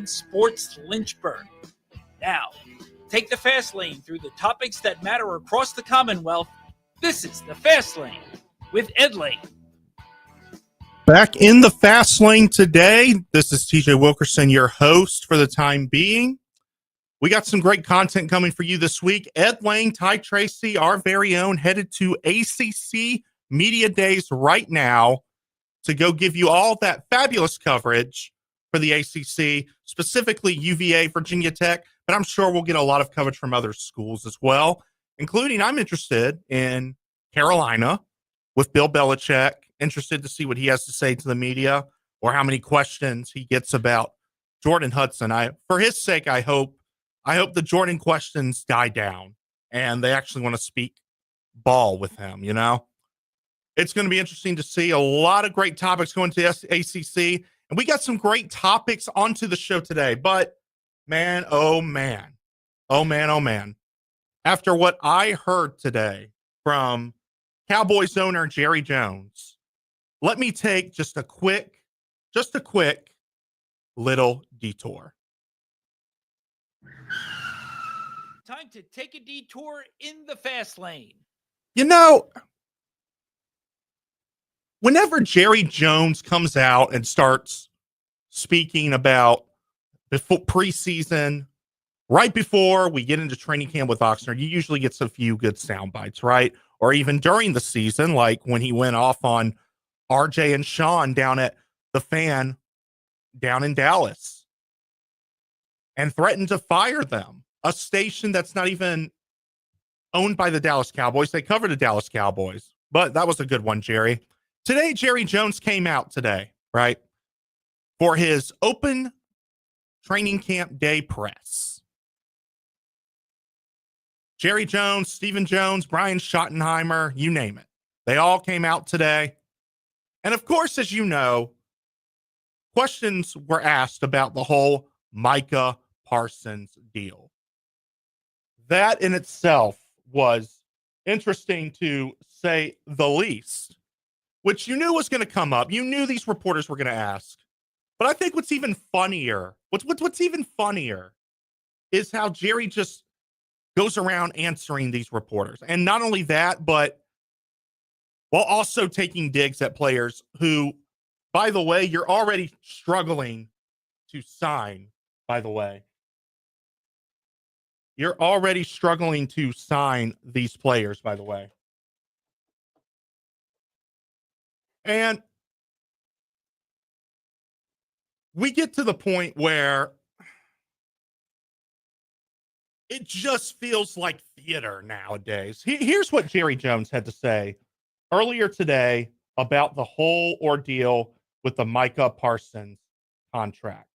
Sports Lynchburg. Now, take the fast lane through the topics that matter across the Commonwealth. This is the Fast Lane with Ed Lane. Back in the Fast Lane today. This is TJ Wilkerson, your host for the time being. We got some great content coming for you this week. Ed Lane, Ty Tracy, our very own, headed to ACC Media Days right now to go give you all that fabulous coverage for the ACC, specifically UVA, Virginia Tech, but I'm sure we'll get a lot of coverage from other schools as well, including I'm interested in Carolina with Bill Belichick, interested to see what he has to say to the media or how many questions he gets about Jordan Hudson. For his sake, I hope the Jordan questions die down and they actually want to speak ball with him, you know? It's going to be interesting to see a lot of great topics going to ACC, and we got some great topics onto the show today, but man, oh man, after what I heard today from Cowboys owner Jerry Jones, let me take just a quick little detour. Time to take a detour in the Fast Lane. You know, whenever Jerry Jones comes out and starts speaking about before preseason, right before we get into training camp with Oxnard, you usually get a few good sound bites, right? Or even during the season, like when he went off on RJ and Sean down at the Fan down in Dallas and threatened to fire them, a station that's not even owned by the Dallas Cowboys. They cover the Dallas Cowboys, but that was a good one, Jerry. Today, Jerry Jones came out today, right, for his open training camp day press. Jerry Jones, Stephen Jones, Brian Schottenheimer, you name it. They all came out today. And of course, as you know, questions were asked about the whole Micah Parsons deal. That in itself was interesting to say the least, which you knew was going to come up. You knew these reporters were going to ask. But I think what's even funnier is how Jerry just goes around answering these reporters. And not only that, but while also taking digs at players who, by the way, you're already struggling to sign, by the way. You're already struggling to sign these players, by the way. And we get to the point where it just feels like theater nowadays. Here's what Jerry Jones had to say earlier today about the whole ordeal with the Micah Parsons contract.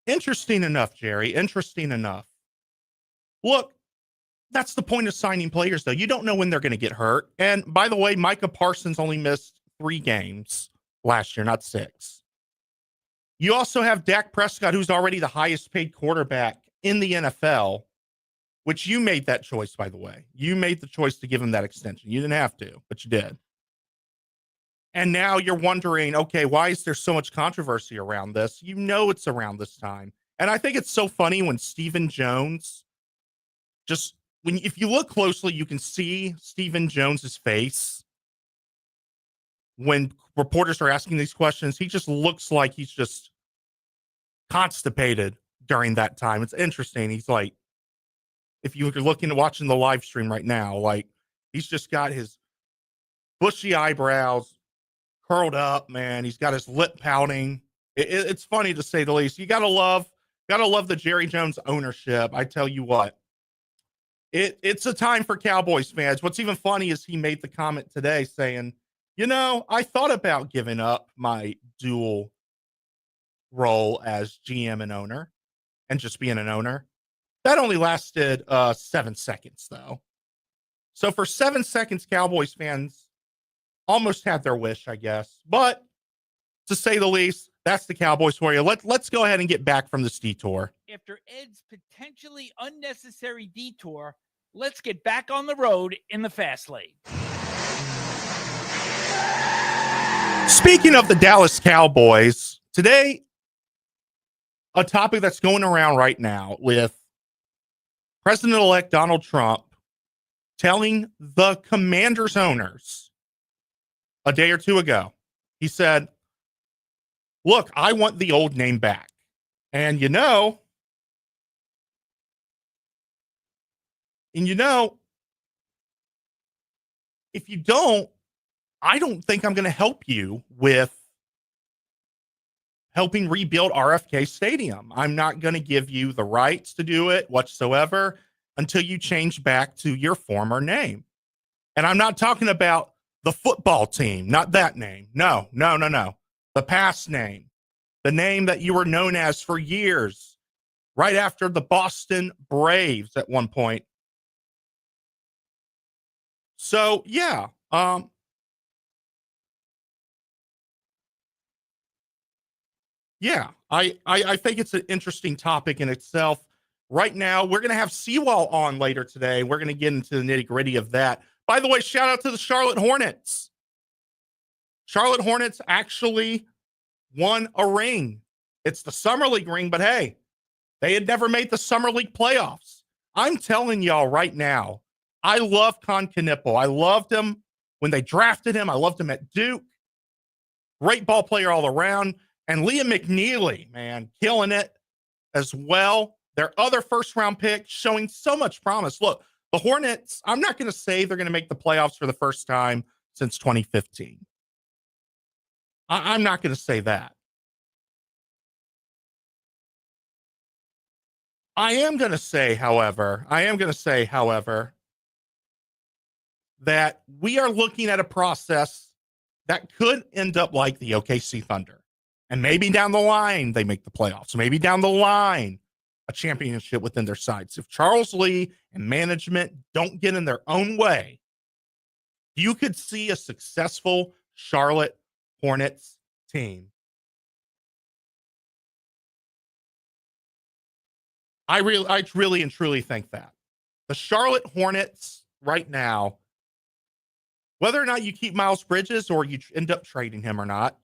Interesting enough, Jerry. Interesting enough. Look, that's the point of signing players, though. You don't know when they're going to get hurt. And by the way, Micah Parsons only missed 3 games last year, not 6. You also have Dak Prescott, who's already the highest paid quarterback in the NFL, which you made that choice, by the way. You made the choice to give him that extension. You didn't have to, but you did. And now you're wondering, okay, why is there so much controversy around this? You know it's around this time. And I think it's so funny when Stephen Jones if you look closely, you can see Stephen Jones's face when reporters are asking these questions. He just looks like he's just constipated during that time. It's interesting. He's like, if you're watching the live stream right now, like he's just got his bushy eyebrows curled up, man. He's got his lip pouting. It's funny to say the least. You gotta love the Jerry Jones ownership. I tell you what. It's a time for Cowboys fans. What's even funny is he made the comment today saying, you know, I thought about giving up my dual role as GM and owner and just being an owner. That only lasted 7 seconds, though. So for 7 seconds, Cowboys fans almost had their wish, I guess. But to say the least, that's the Cowboys for you. Let's go ahead and get back from this detour. After Ed's potentially unnecessary detour, let's get back on the road in the fast lane. Speaking of the Dallas Cowboys, today, a topic that's going around right now with President-elect Donald Trump telling the Commanders owners a day or two ago, he said, look, I want the old name back. And you know, if you don't, I don't think I'm going to help you with helping rebuild RFK Stadium. I'm not going to give you the rights to do it whatsoever until you change back to your former name. And I'm not talking about the football team, not that name. No. The past name, the name that you were known as for years, right after the Boston Braves at one point. So, yeah. I think it's an interesting topic in itself. Right now, we're going to have Seawall on later today. We're going to get into the nitty-gritty of that. By the way, shout out to the Charlotte Hornets. Charlotte Hornets actually won a ring. It's the Summer League ring, but hey, they had never made the Summer League playoffs. I'm telling y'all right now, I love Con Knipple. I loved him when they drafted him. I loved him at Duke. Great ball player all around. And Liam McNeely, man, killing it as well. Their other first-round pick showing so much promise. Look, the Hornets, I'm not going to say they're going to make the playoffs for the first time since 2015. I'm not going to say that. I am going to say, however, that we are looking at a process that could end up like the OKC Thunder. And maybe down the line, they make the playoffs. Maybe down the line, a championship within their sights. If Charles Lee and management don't get in their own way, you could see a successful Charlotte Hornets team. I really and truly think that. The Charlotte Hornets right now, whether or not you keep Miles Bridges or you end up trading him or not,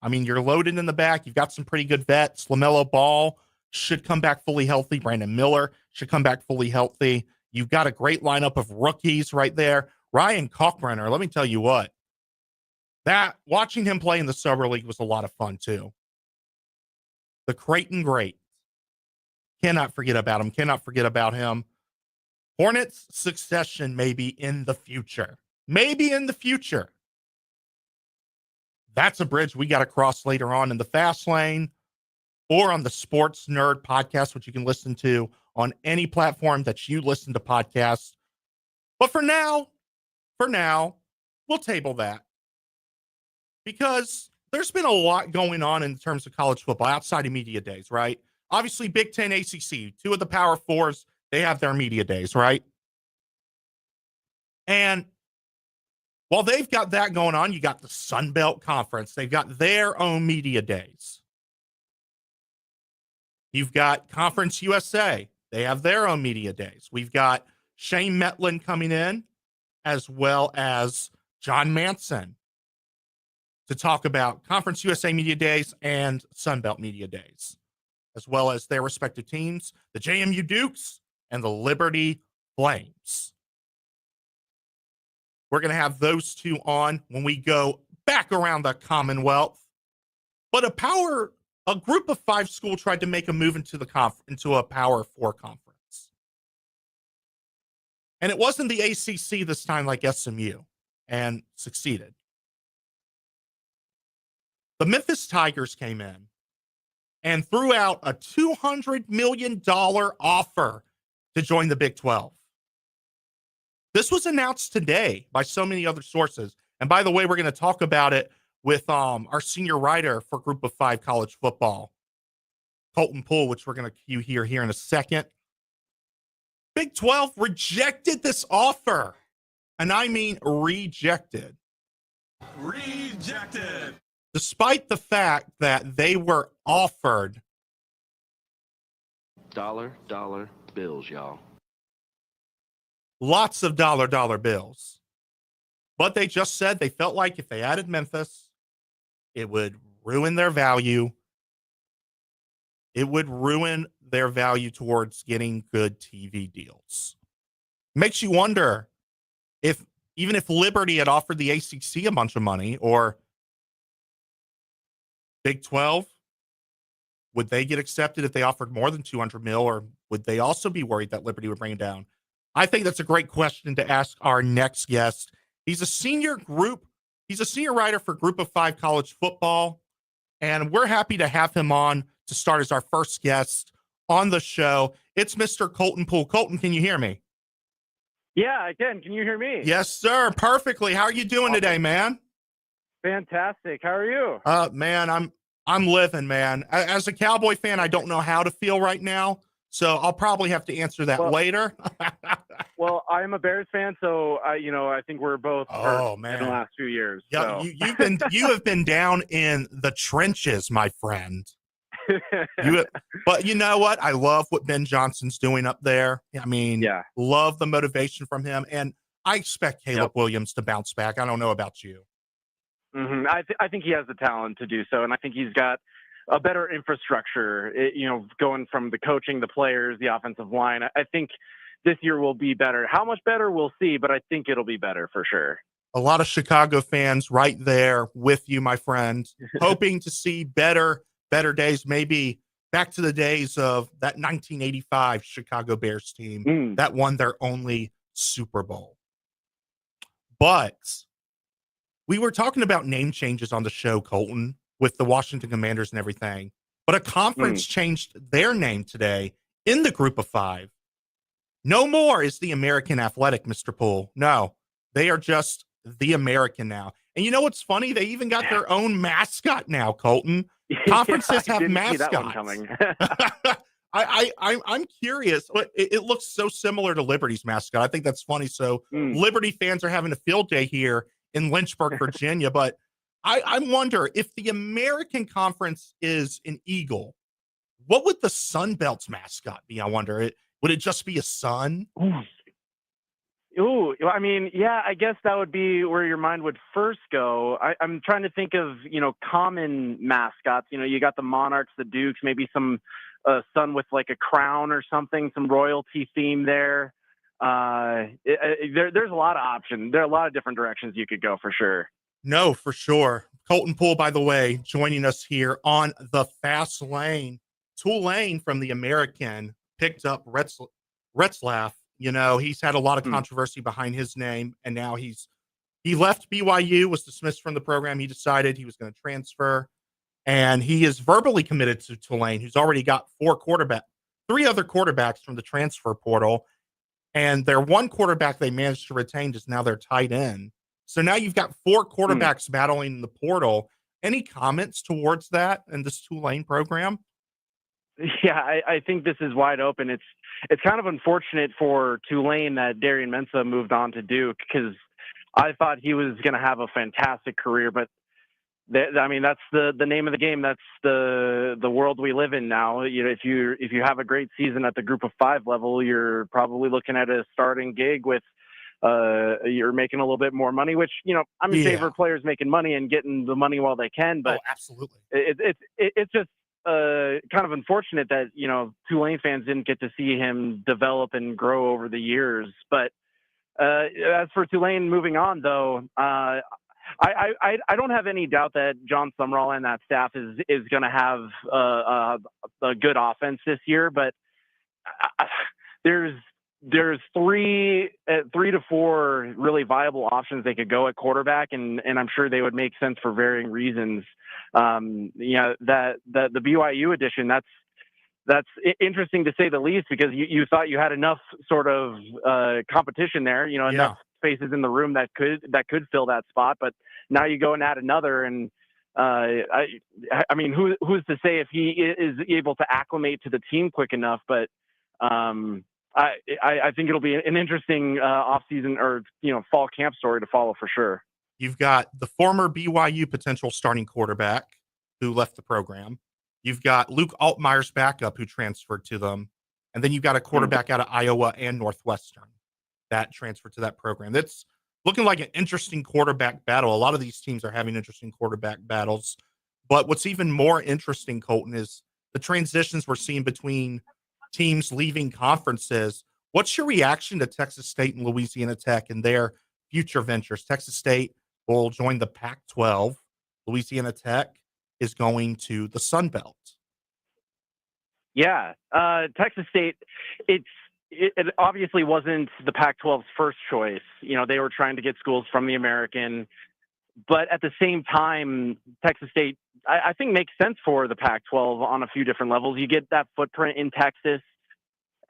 I mean, you're loaded in the back. You've got some pretty good vets. LaMelo Ball should come back fully healthy. Brandon Miller should come back fully healthy. You've got a great lineup of rookies right there. Ryan Kalkbrenner, let me tell you what, that watching him play in the Summer League was a lot of fun too. The Creighton great. Cannot forget about him. Cannot forget about him. Hornets succession maybe in the future. Maybe in the future. That's a bridge we got to cross later on in the fast lane or on the Sports Nerd podcast, which you can listen to on any platform that you listen to podcasts. But for now, we'll table that because there's been a lot going on in terms of college football outside of media days, right? Obviously, Big Ten, ACC, two of the Power Fours, they have their media days, right? And while they've got that going on, you got the Sun Belt Conference. They've got their own media days. You've got Conference USA. They have their own media days. We've got Shane Metlin coming in, as well as John Manson, to talk about Conference USA media days and Sun Belt media days, as well as their respective teams, the JMU Dukes and the Liberty Flames. We're going to have those two on when we go back around the Commonwealth. But a group of 5 school tried to make a move into a Power 4 conference. And it wasn't the ACC this time like SMU, and succeeded. The Memphis Tigers came in and threw out a $200 million offer to join the Big 12. This was announced today by so many other sources. And by the way, we're going to talk about it with our senior writer for Group of 5 college football, Colton Poole, which we're going to cue here in a second. Big 12 rejected this offer. And I mean rejected. Rejected. Despite the fact that they were offered dollar bills, y'all. lots of dollar bills. But they just said they felt like if they added Memphis, it would ruin their value. It would ruin their value towards getting good TV deals. Makes you wonder if even if Liberty had offered the ACC a bunch of money or Big 12, would they get accepted if they offered more than 200 mil, or would they also be worried that Liberty would bring it down? I think that's a great question to ask our next guest. He's a senior writer for Group of Five College Football, and we're happy to have him on to start as our first guest on the show. It's Mr. Colton Poole. Colton, can you hear me? Yeah, I can. Can you hear me? Yes, sir. Perfectly. How are you doing today, man? Fantastic. How are you? Man, I'm living, man. As a Cowboy fan, I don't know how to feel right now, so I'll probably have to answer that later. Well, I'm a Bears fan, so I think we're both hurt in the last few years. Yeah, so. you have been down in the trenches, my friend. But you know what? I love what Ben Johnson's doing up there. I mean, love the motivation from him, and I expect Caleb Williams to bounce back. I don't know about you. Mm-hmm. I think he has the talent to do so, and I think he's got a better infrastructure. Going from the coaching, the players, the offensive line. I think this year will be better. How much better, we'll see, but I think it'll be better for sure. A lot of Chicago fans right there with you, my friend, hoping to see better days, maybe back to the days of that 1985 Chicago Bears team that won their only Super Bowl. But we were talking about name changes on the show, Colton, with the Washington Commanders and everything. But a conference changed their name today in the Group of Five. No more is the American Athletic, Mr. Poole. No, they are just the American now. And you know what's funny? They even got their own mascot now, Colton. Conferences have mascots. I'm curious. It looks so similar to Liberty's mascot. I think that's funny. So Liberty fans are having a field day here in Lynchburg, Virginia. But I wonder if the American Conference is an eagle, what would the Sun Belt's mascot be? I wonder. Would it just be a sun? Ooh, I mean, yeah, I guess that would be where your mind would first go. I'm trying to think of, common mascots. You got the Monarchs, the Dukes, maybe some sun with like a crown or something, some royalty theme there. There's a lot of options. There are a lot of different directions you could go for sure. No, for sure. Colton Poole, by the way, joining us here on the Fast Lane. Tulane from the American picked up Retzlaff. He's had a lot of controversy behind his name, and now he left BYU, was dismissed from the program. He decided he was going to transfer, and he is verbally committed to Tulane, who's already got three other quarterbacks from the transfer portal, and their one quarterback they managed to retain is now their tight end. So now you've got four quarterbacks battling in the portal. Any comments towards that in this Tulane program? Yeah, I think this is wide open. It's kind of unfortunate for Tulane that Darian Mensah moved on to Duke, because I thought he was going to have a fantastic career. But that's the name of the game. That's the world we live in now. If you have a great season at the Group of Five level, you're probably looking at a starting gig with you're making a little bit more money, which I'm in favor of players making money and getting the money while they can. But absolutely, it's just kind of unfortunate that Tulane fans didn't get to see him develop and grow over the years. But as for Tulane moving on, though, I don't have any doubt that John Sumrall and that staff is going to have a good offense this year. But there's 3 to 4 really viable options they could go at quarterback, and I'm sure they would make sense for varying reasons. That the BYU edition, that's interesting to say the least, because you thought you had enough sort of competition there, enough spaces in the room that could fill that spot, but now you go and add another, and I mean, who's to say if he is able to acclimate to the team quick enough? But I think it'll be an interesting off-season or fall camp story to follow for sure. You've got the former BYU potential starting quarterback who left the program. You've got Luke Altmaier's backup who transferred to them. And then you've got a quarterback out of Iowa and Northwestern that transferred to that program. That's looking like an interesting quarterback battle. A lot of these teams are having interesting quarterback battles. But what's even more interesting, Colton, is the transitions we're seeing between teams leaving conferences. What's your reaction to Texas State and Louisiana Tech and their future ventures? Texas State will join the Pac-12. Louisiana Tech is going to the Sun Belt. Yeah, Texas State, it obviously wasn't the Pac-12's first choice. They were trying to get schools from the American, but at the same time, Texas State, I think, makes sense for the Pac-12 on a few different levels. You get that footprint in Texas,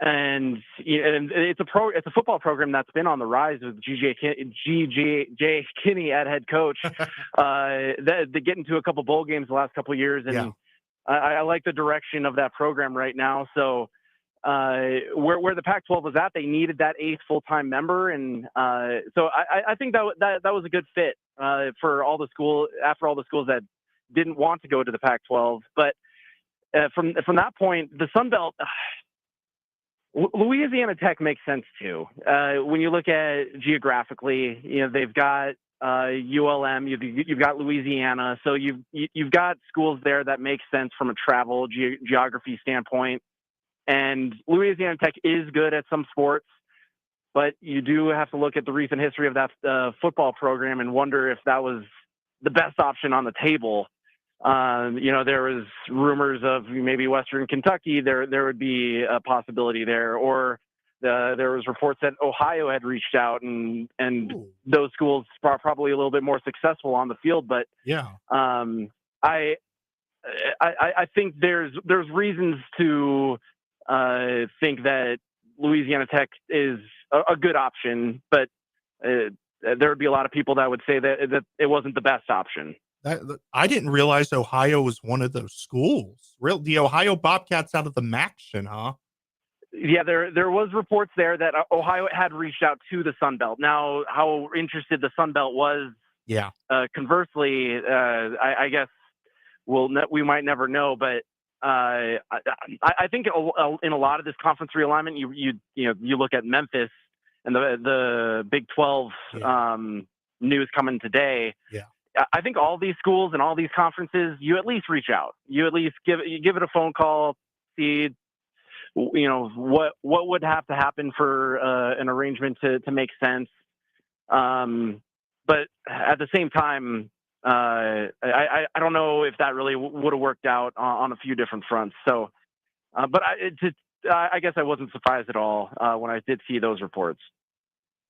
and it's a football program that's been on the rise with G.J. Kinney at head coach. They get into a couple bowl games the last couple of years, and I like the direction of that program right now. So where the Pac-12 was at, they needed that eighth full-time member, and so I think that was a good fit for all the schools that didn't want to go to the Pac-12. But from that point, the Sun Belt, Louisiana Tech makes sense too. When you look at geographically, they've got ULM, you've got Louisiana, so you've got schools there that make sense from a travel geography standpoint. And Louisiana Tech is good at some sports, but you do have to look at the recent history of that football program and wonder if that was the best option on the table. There was rumors of maybe Western Kentucky. There would be a possibility there, or there was reports that Ohio had reached out, and those schools are probably a little bit more successful on the field. But I think there's reasons to think that Louisiana Tech is a good option, but there would be a lot of people that would say that it wasn't the best option. I didn't realize Ohio was one of those schools. The Ohio Bobcats out of the MACtion, huh? Yeah, there was reports there that Ohio had reached out to the Sun Belt. Now, how interested the Sun Belt was, conversely, I guess we might never know. But I think in a lot of this conference realignment, you look at Memphis and the Big 12 news coming today. Yeah. I think all these schools and all these conferences, you at least reach out. You at least give it a phone call, see, what would have to happen for an arrangement to make sense. But at the same time, I don't know if that really would have worked out on a few different fronts. So, but I guess I wasn't surprised at all when I did see those reports.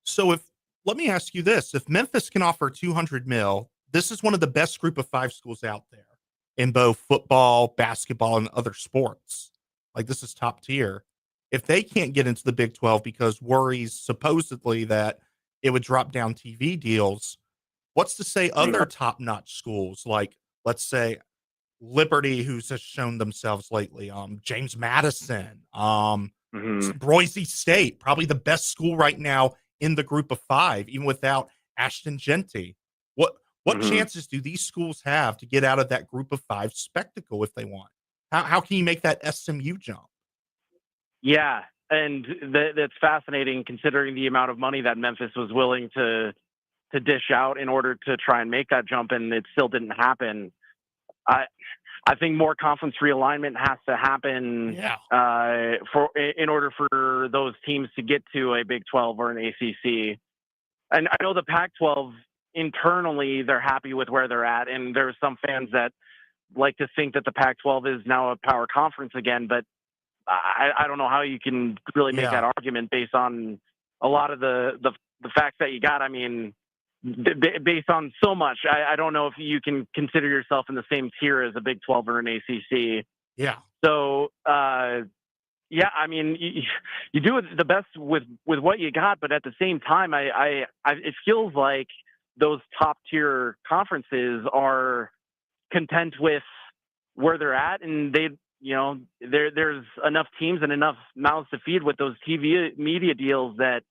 So let me ask you this: if Memphis can offer $200 million, this is one of the best group of 5 schools out there in both football, basketball, and other sports. Like, this is top tier. If they can't get into the Big 12 because worries supposedly that it would drop down TV deals, what's to say other top-notch schools, like, let's say, Liberty, who's just shown themselves lately, James Madison, Boise State, probably the best school right now in the group of 5, even without Ashton Genty. What chances do these schools have to get out of that group of 5 spectacle if they want? How can you make that SMU jump? Yeah, and that's fascinating considering the amount of money that Memphis was willing to dish out in order to try and make that jump, and it still didn't happen. I think more conference realignment has to happen in order for those teams to get to a Big 12 or an ACC. And I know the Pac-12 internally, they're happy with where they're at, and there's some fans that like to think that the Pac-12 is now a power conference again, but I don't know how you can really make that argument based on a lot of the facts that you got. I mean, based on so much, I don't know if you can consider yourself in the same tier as a Big 12 or an ACC. Yeah. So, I mean, you do the best with what you got, but at the same time, it feels like those top tier conferences are content with where they're at, and there's enough teams and enough mouths to feed with those TV media deals that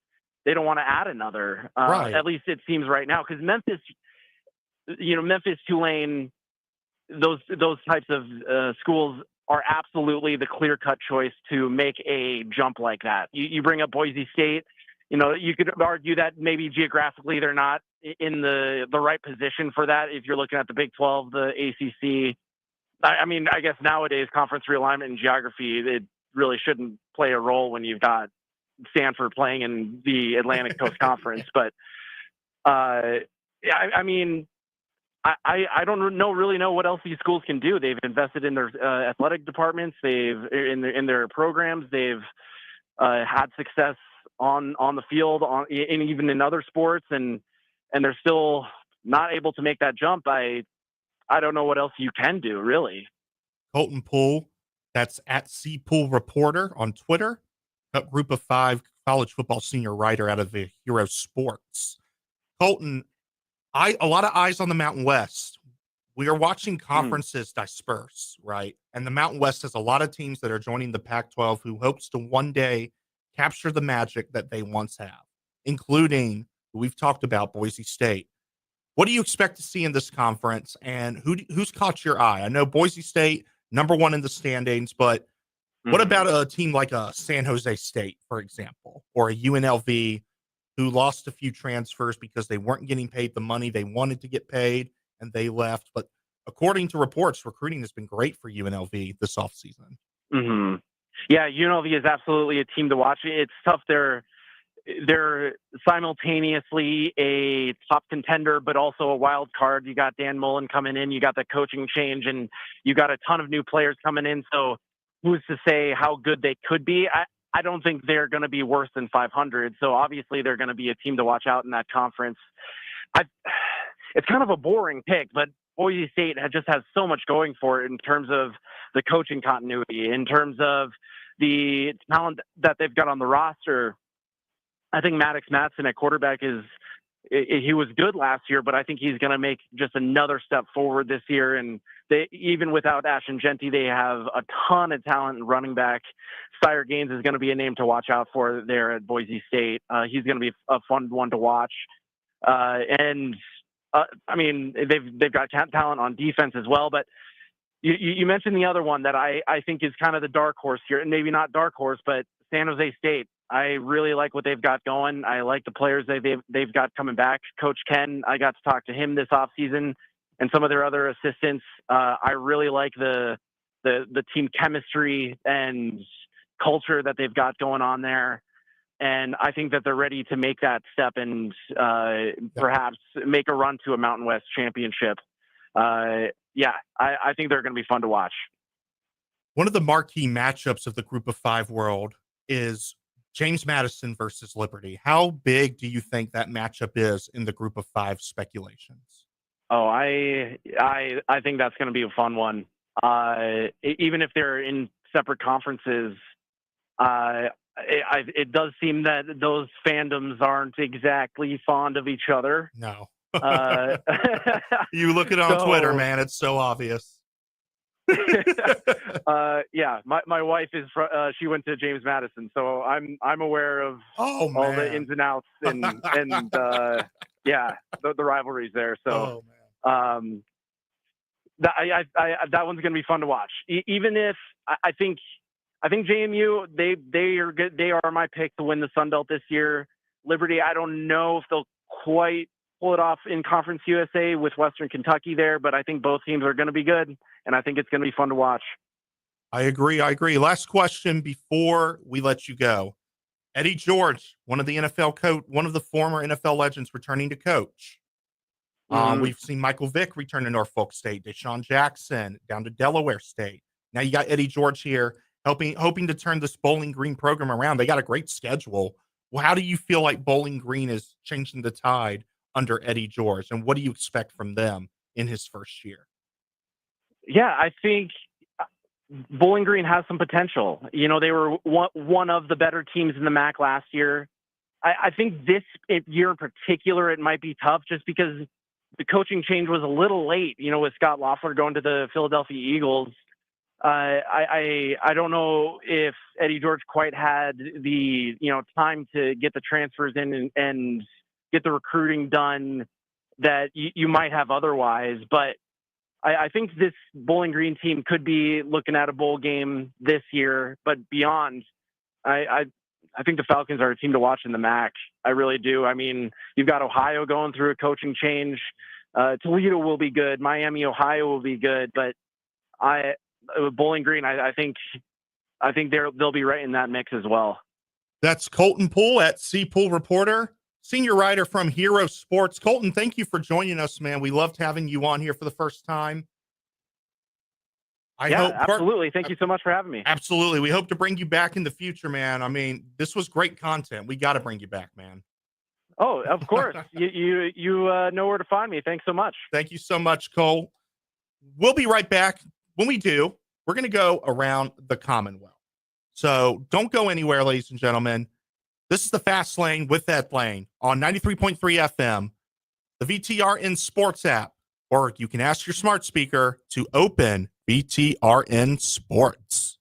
they don't want to add another. Right. At least it seems right now, because Memphis, Tulane, those types of schools are absolutely the clear-cut choice to make a jump like that. You bring up Boise State. You could argue that maybe geographically they're not in the right position for that. If you're looking at the Big 12, the ACC, I guess nowadays conference realignment and geography, it really shouldn't play a role when you've got Stanford playing in the Atlantic Coast Conference. But I don't really know what else these schools can do. They've invested in their athletic departments. In their programs. They've had success on the field, and even in other sports, and they're still not able to make that jump. I don't know what else you can do, really. Colton Poole, that's at CPool Reporter on Twitter, a Group of 5 college football senior writer out of the Hero Sports. Colton, a lot of eyes on the Mountain West. We are watching conferences disperse, right? And the Mountain West has a lot of teams that are joining the Pac-12 who hopes to one day capture the magic that they once have, including, we've talked about, Boise State. What do you expect to see in this conference, and who's caught your eye? I know Boise State, number 1 in the standings, but what about a team like a San Jose State, for example, or a UNLV who lost a few transfers because they weren't getting paid the money they wanted to get paid and they left? But according to reports, recruiting has been great for UNLV this offseason. Mm-hmm. Yeah, UNLV is absolutely a team to watch. It's tough. They're simultaneously a top contender, but also a wild card. You got Dan Mullen coming in, you got the coaching change, and you got a ton of new players coming in. So who's to say how good they could be? I don't think they're going to be worse than 500. So obviously they're going to be a team to watch out in that conference. It's kind of a boring pick, but Boise State just has so much going for it in terms of the coaching continuity, in terms of the talent that they've got on the roster. I think Maddox Matson at quarterback he was good last year, but I think he's going to make just another step forward this year. And even without Ashton Genty, they have a ton of talent in running back. Sire Gaines is going to be a name to watch out for there at Boise State. He's going to be a fun one to watch. They've got talent on defense as well. But you mentioned the other one that I think is kind of the dark horse here, and maybe not dark horse, but San Jose State. I really like what they've got going. I like the players they've got coming back. Coach Ken, I got to talk to him this offseason, and some of their other assistants. I really like the team chemistry and culture that they've got going on there. And I think that they're ready to make that step and perhaps make a run to a Mountain West championship. I think they're going to be fun to watch. One of the marquee matchups of the Group of 5 world is James Madison versus Liberty. How big do you think that matchup is in the Group of 5 speculations? Oh, I think that's going to be a fun one. Even if they're in separate conferences, it does seem that those fandoms aren't exactly fond of each other. No. You look it on Twitter, man. It's so obvious. My wife is she went to James Madison, so I'm aware of all the ins and outs and the rivalries there. So that one's gonna be fun to watch. Even if I think JMU they are my pick to win the Sun Belt this year. Liberty, I don't know if they'll quite pull it off in Conference USA with Western Kentucky there, but I think both teams are going to be good, and I think it's going to be fun to watch. I agree. Last question before we let you go. Eddie George, one of the former NFL legends, returning to coach. We've seen Michael Vick return to Norfolk State, Deshaun Jackson down to Delaware State. Now you got Eddie George here hoping to turn this Bowling Green program around. They got a great schedule. Well, how do you feel like Bowling Green is changing the tide under Eddie George, and what do you expect from them in his first year? Yeah, I think Bowling Green has some potential. They were one of the better teams in the MAC last year. I think this year in particular, it might be tough just because the coaching change was a little late, with Scott Loeffler going to the Philadelphia Eagles. I don't know if Eddie George quite had the, time to get the transfers in and get the recruiting done that you might have otherwise. But I think this Bowling Green team could be looking at a bowl game this year, but beyond, I think the Falcons are a team to watch in the MAC. I really do. I mean, you've got Ohio going through a coaching change. Toledo will be good. Miami, Ohio will be good, but Bowling Green, I think they'll be right in that mix as well. That's Colton Poole at C Poole Reporter, senior writer from Hero Sports. Colton, thank you for joining us, man. We loved having you on here for the first time. Absolutely. Thank you so much for having me. Absolutely. We hope to bring you back in the future, man. I mean, this was great content. We got to bring you back, man. Oh, of course. you know where to find me. Thanks so much. Thank you so much, Cole. We'll be right back. When we do, we're going to go around the Commonwealth. So don't go anywhere, ladies and gentlemen. This is the Fast Lane with Ed Lane on 93.3 FM, the VTRN Sports app, or you can ask your smart speaker to open VTRN Sports.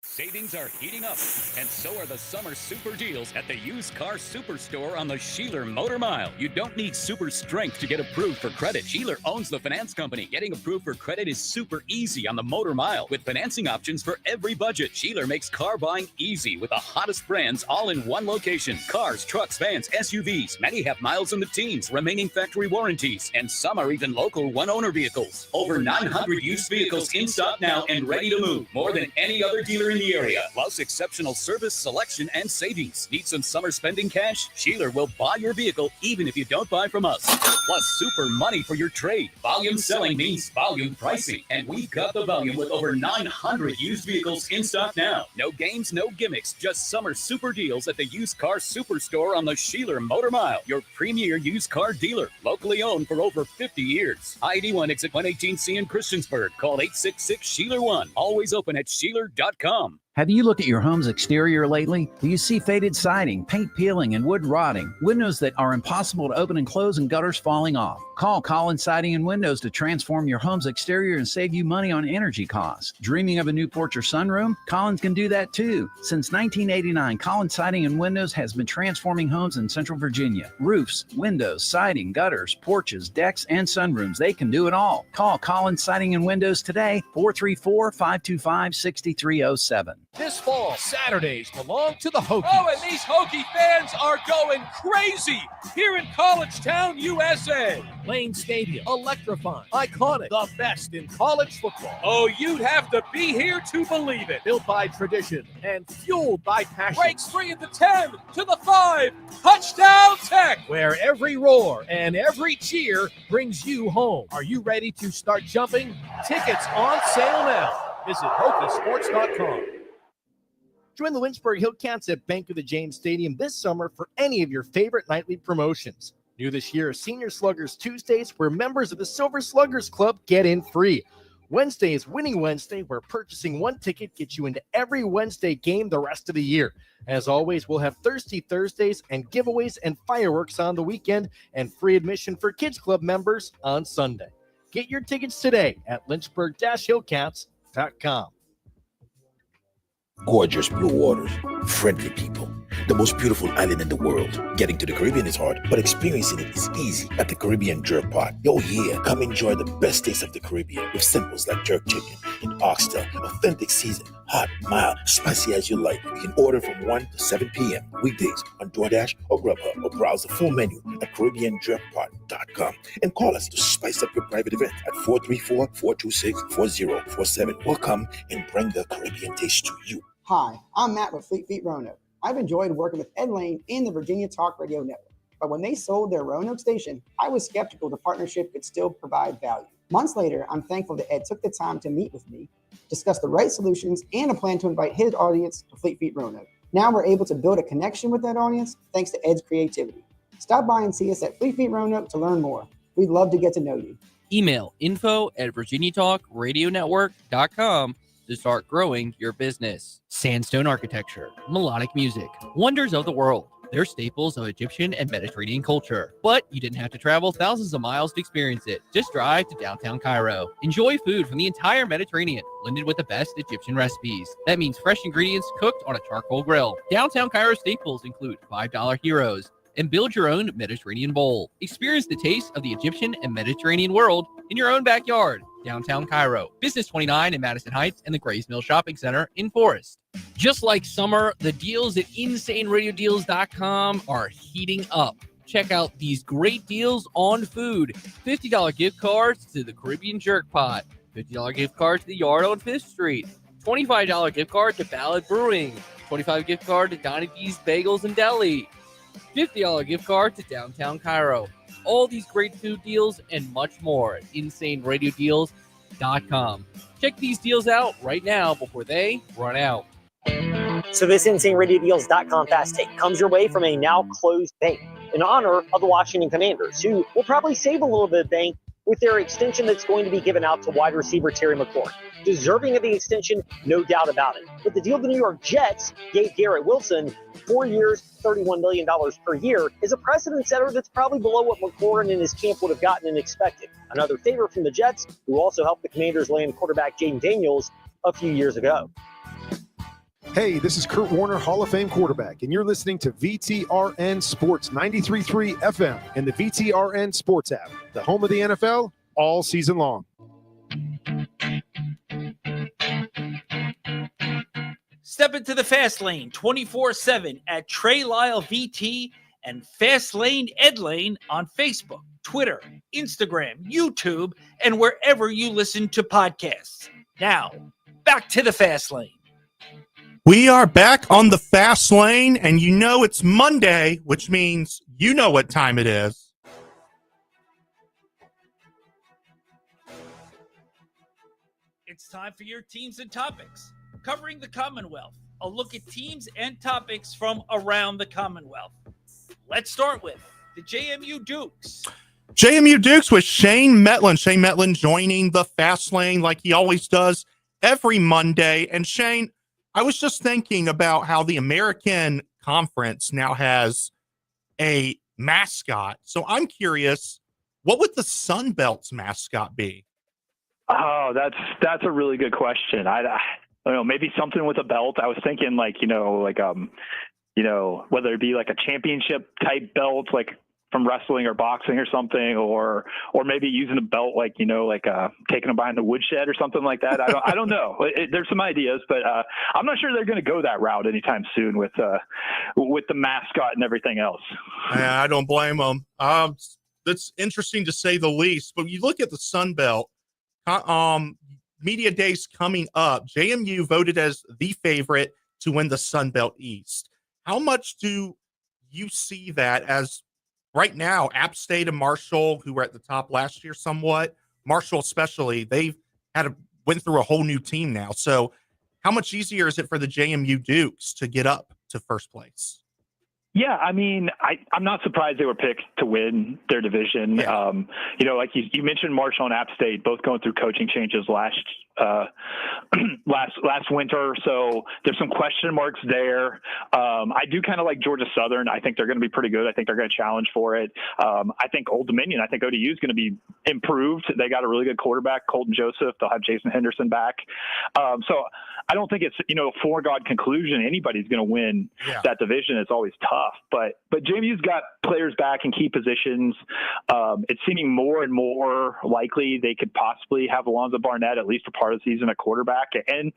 Savings are heating up, and so are the summer super deals at the Used Car Superstore on the Sheeler Motor Mile. You don't need super strength to get approved for credit. Sheeler owns the finance company. Getting approved for credit is super easy on the Motor Mile with financing options for every budget. Sheeler makes car buying easy with the hottest brands all in one location. Cars, trucks, vans, SUVs. Many have miles in the teens, remaining factory warranties, and some are even local one-owner vehicles. Over 900 used vehicles in stock now and ready to move. More than any other dealer in the area, plus exceptional service, selection, and savings. Need some summer spending cash? Sheeler will buy your vehicle even if you don't buy from us. Plus super money for your trade. Volume selling means volume pricing, and we've got the volume with over 900 used vehicles in stock now. No games, no gimmicks, just summer super deals at the Used Car Superstore on the Sheeler Motor Mile, your premier used car dealer, locally owned for over 50 years. ID1 exit 118C in Christiansburg. Call 866-SHEELER1. Always open at Sheeler.com. Have you looked at your home's exterior lately? Do you see faded siding, paint peeling, and wood rotting? Windows that are impossible to open and close, and gutters falling off? Call Collins Siding and Windows to transform your home's exterior and save you money on energy costs. Dreaming of a new porch or sunroom? Collins can do that too. Since 1989, Collins Siding and Windows has been transforming homes in Central Virginia. Roofs, windows, siding, gutters, porches, decks, and sunrooms. They can do it all. Call Collins Siding and Windows today, 434-525-6307. This fall, Saturdays belong to the Hokies. Oh, and these Hokie fans are going crazy here in College Town, USA. Lane Stadium, electrifying, iconic, the best in college football. Oh, you'd have to be here to believe it. Built by tradition and fueled by passion. Breaks free at the 10, to the 5, touchdown Tech. Where every roar and every cheer brings you home. Are you ready to start jumping? Tickets on sale now. Visit Hokiesports.com. Join the Lynchburg Hillcats at Bank of the James Stadium this summer for any of your favorite nightly promotions. New this year, Senior Sluggers Tuesdays, where members of the Silver Sluggers Club get in free. Wednesday is Winning Wednesday, where purchasing one ticket gets you into every Wednesday game the rest of the year. As always, we'll have Thirsty Thursdays and giveaways and fireworks on the weekend, and free admission for Kids Club members on Sunday. Get your tickets today at Lynchburg-Hillcats.com. Gorgeous blue waters, friendly people, the most beautiful island in the world. Getting to the Caribbean is hard, but experiencing it is easy at the Caribbean Jerk Pot. Yo, yeah, come enjoy the best taste of the Caribbean with simples like jerk chicken and oxtail, authentic season, hot, mild, spicy as you like. You can order from 1 to 7 p.m. weekdays on DoorDash or Grubhub, or browse the full menu at CaribbeanJerkPot.com and call us to spice up your private event at 434-426-4047. We'll come and bring the Caribbean taste to you. Hi, I'm Matt with Fleet Feet Roanoke. I've enjoyed working with Ed Lane and the Virginia Talk Radio Network, but when they sold their Roanoke station, I was skeptical the partnership could still provide value. Months later, I'm thankful that Ed took the time to meet with me, discuss the right solutions, and a plan to invite his audience to Fleet Feet Roanoke. Now we're able to build a connection with that audience thanks to Ed's creativity. Stop by and see us at Fleet Feet Roanoke to learn more. We'd love to get to know you. Email info@virginiatalkradionetwork.com to start growing your business. Sandstone architecture, melodic music, wonders of the world. They're staples of Egyptian and Mediterranean culture. But you didn't have to travel thousands of miles to experience it. Just drive to downtown Cairo. Enjoy food from the entire Mediterranean, blended with the best Egyptian recipes. That means fresh ingredients cooked on a charcoal grill. Downtown Cairo staples include $5 heroes, and build your own Mediterranean bowl. Experience the taste of the Egyptian and Mediterranean world in your own backyard. Downtown Cairo, Business 29 in Madison Heights, and the Grays Mill Shopping Center in Forest. Just like summer, the deals at InsaneRadioDeals.com are heating up. Check out these great deals on food. $50 gift cards to the Caribbean Jerk Pot. $50 gift card to the Yard on 5th Street. $25 gift card to Ballad Brewing. $25 gift card to Donnie D's Bagels and Deli. $50 gift card to Downtown Cairo. All these great food deals and much more at InsaneRadioDeals.com. Check these deals out right now before they run out. So this InsaneRadioDeals.com fast take comes your way from a now closed bank in honor of the Washington Commanders, who will probably save a little bit of bank with their extension that's going to be given out to wide receiver Terry McLaurin. Deserving of the extension, no doubt about it. But the deal the New York Jets gave Garrett Wilson, 4 years, $31 million per year, is a precedent setter that's probably below what McLaurin and his camp would have gotten and expected. Another favor from the Jets, who also helped the Commanders land quarterback Jaden Daniels a few years ago. Hey, this is Kurt Warner, Hall of Fame quarterback, and you're listening to VTRN Sports 93.3 FM and the VTRN Sports app, the home of the NFL all season long. Step into the Fast Lane 24/7 at Trey Lyle VT and Fast Lane Ed Lane on Facebook, Twitter, Instagram, YouTube, and wherever you listen to podcasts. Now, back to the Fast Lane. We are back on the Fast Lane, and you know it's Monday, which means you know what time it is. It's time for your teams and topics. Covering the Commonwealth, a look at teams and topics from around the Commonwealth. Let's start with the JMU Dukes. JMU Dukes with Shane Metlin. Shane Metlin joining the Fast Lane like he always does every Monday. And Shane, I was just thinking about how the American Conference now has a mascot. So I'm curious, what would the Sun Belt's mascot be? Oh, that's a really good question. I don't know, maybe something with a belt. I was thinking whether it be like a championship type belt, like from wrestling or boxing or something, or maybe using a belt taking them behind the woodshed or something like that. I don't know. There's some ideas, but I'm not sure they're going to go that route anytime soon with the mascot and everything else. I don't blame them. That's interesting to say the least. But you look at the Sun Belt. Media Days coming up. JMU voted as the favorite to win the Sun Belt East. How much do you see that as right now? App State and Marshall, who were at the top last year somewhat, Marshall especially, they've went through a whole new team now. So how much easier is it for the JMU Dukes to get up to first place? Yeah, I mean, I'm not surprised they were picked to win their division. Yeah. Like you mentioned, Marshall and App State both going through coaching changes last winter, so there's some question marks there. I do kind of like Georgia Southern. I think they're going to be pretty good. I think they're going to challenge for it. I think Old Dominion, I think ODU is going to be improved. They got a really good quarterback, Colton Joseph. They'll have Jason Henderson back. So I don't think it's a foregone conclusion anybody's going to win that division. It's always tough, but JMU's got players back in key positions. It's seeming more and more likely they could possibly have Alonzo Barnett at least a part of the season at quarterback, and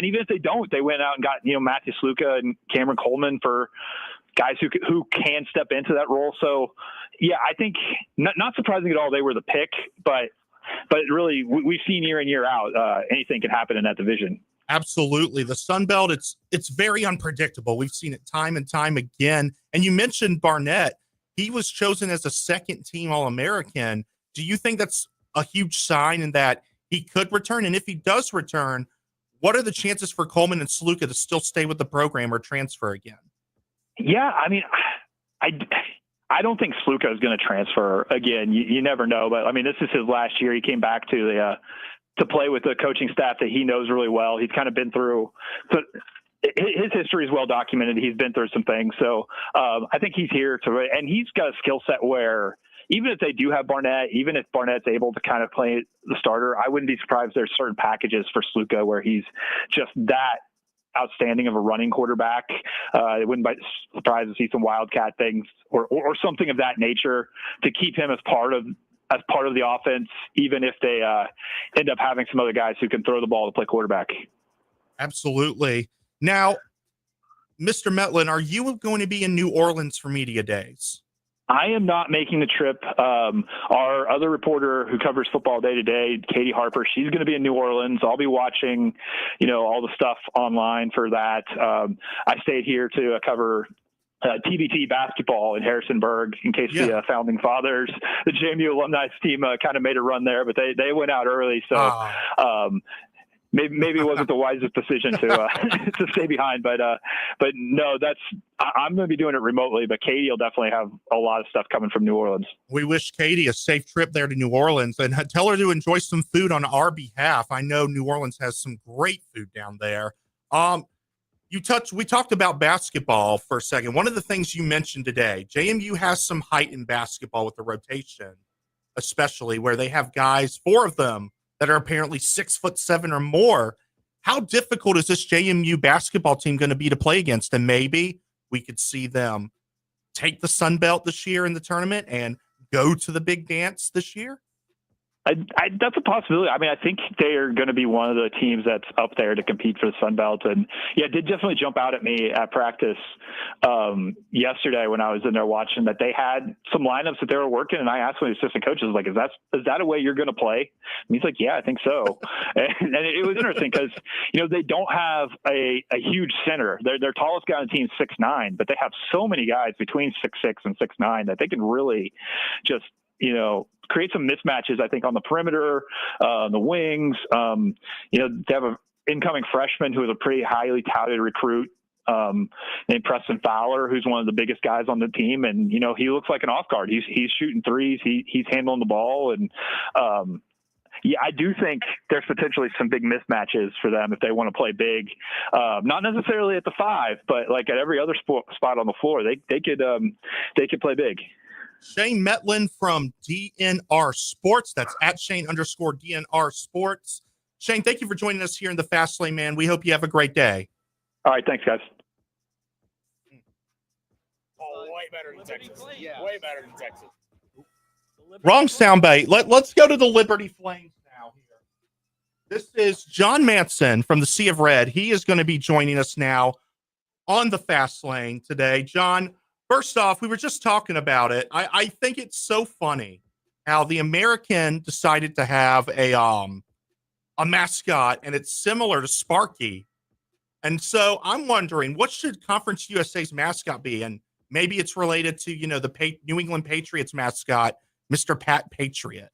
even if they don't, they went out and got Matthew Sluka and Cameron Coleman for guys who can step into that role. So yeah, I think not surprising at all they were the pick, but really we've seen year in year out anything can happen in that division. Absolutely. The Sun Belt, it's very unpredictable. We've seen it time and time again. And you mentioned Barnett. He was chosen as a second-team All-American. Do you think that's a huge sign in that he could return? And if he does return, what are the chances for Coleman and Sluka to still stay with the program or transfer again? Yeah, I mean, I don't think Sluka is going to transfer again. You never know. But, I mean, this is his last year. He came back to play with the coaching staff that he knows really well. He's kind of been through his history is well documented. He's been through some things. So I think he's here and he's got a skill set where even if they do have Barnett, even if Barnett's able to kind of play the starter, I wouldn't be surprised there's certain packages for Sluka where he's just that outstanding of a running quarterback. It wouldn't be surprised to see some wildcat things or something of that nature to keep him as part of the offense, even if they end up having some other guys who can throw the ball to play quarterback. Absolutely. Now, Mr. Metlin, are you going to be in New Orleans for Media Days? I am not making the trip. Our other reporter who covers football day to day, Katie Harper, she's going to be in New Orleans. I'll be watching, all the stuff online for that. I stayed here to cover TBT basketball in Harrisonburg in case the founding fathers, the JMU alumni team, kind of made a run there, but they went out early. So, Maybe it wasn't the wisest decision to stay behind, but no, I'm going to be doing it remotely. But Katie will definitely have a lot of stuff coming from New Orleans. We wish Katie a safe trip there to New Orleans and tell her to enjoy some food on our behalf. I know New Orleans has some great food down there. We talked about basketball for a second. One of the things you mentioned today, JMU has some height in basketball with the rotation, especially where they have guys, 4 of them, that are apparently 6'7" or more. How difficult is this JMU basketball team going to be to play against? And maybe we could see them take the Sun Belt this year in the tournament and go to the big dance this year? That's a possibility. I mean, I think they are going to be one of the teams that's up there to compete for the Sun Belt. And yeah, it did definitely jump out at me at practice yesterday when I was in there watching that they had some lineups that they were working. And I asked one of the assistant coaches, like, is that a way you're going to play? And he's like, yeah, I think so. and it was interesting because, they don't have a huge center. Their tallest guy on the team is 6'9", but they have so many guys between 6'6" and 6'9" that they can really just, create some mismatches, I think, on the perimeter, the wings. They have an incoming freshman who is a pretty highly touted recruit named Preston Fowler, who's one of the biggest guys on the team. And, he looks like an off guard. He's shooting threes. He's handling the ball. And, I do think there's potentially some big mismatches for them if they want to play big. Not necessarily at the 5, but like at every other spot on the floor, they could play big. Shane Metlin from DNR Sports. That's at Shane_DNR Sports. Shane, thank you for joining us here in the Fast Lane, man. We hope you have a great day. All right. Thanks, guys. Oh, way better than Texas. Yeah, way better than Texas. Wrong soundbite. Let's go to the Liberty Flames now here. This is John Manson from the Sea of Red. He is going to be joining us now on the Fast Lane today. John, first off, we were just talking about it. I think it's so funny how the American decided to have a mascot, and it's similar to Sparky. And so I'm wondering, what should Conference USA's mascot be? And maybe it's related to, the New England Patriots mascot, Mr. Pat Patriot.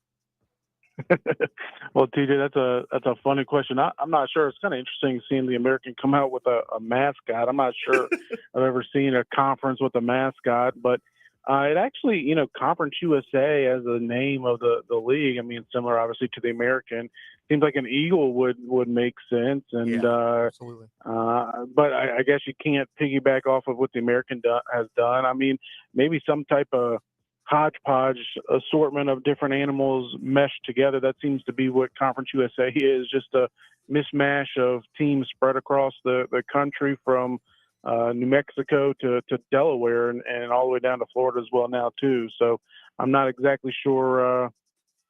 Well, TJ, that's a funny question. I'm not sure. It's kind of interesting seeing the American come out with a mascot. I'm not sure I've ever seen a conference with a mascot, but it actually, Conference USA as the name of the league. I mean, similar obviously to the American. Seems like an eagle would make sense, and absolutely. But I guess you can't piggyback off of what the American has done. I mean, maybe some type of hodgepodge assortment of different animals meshed together. That seems to be what Conference USA is, just a mismatch of teams spread across the country from New Mexico to Delaware and all the way down to Florida as well now too. So I'm not exactly sure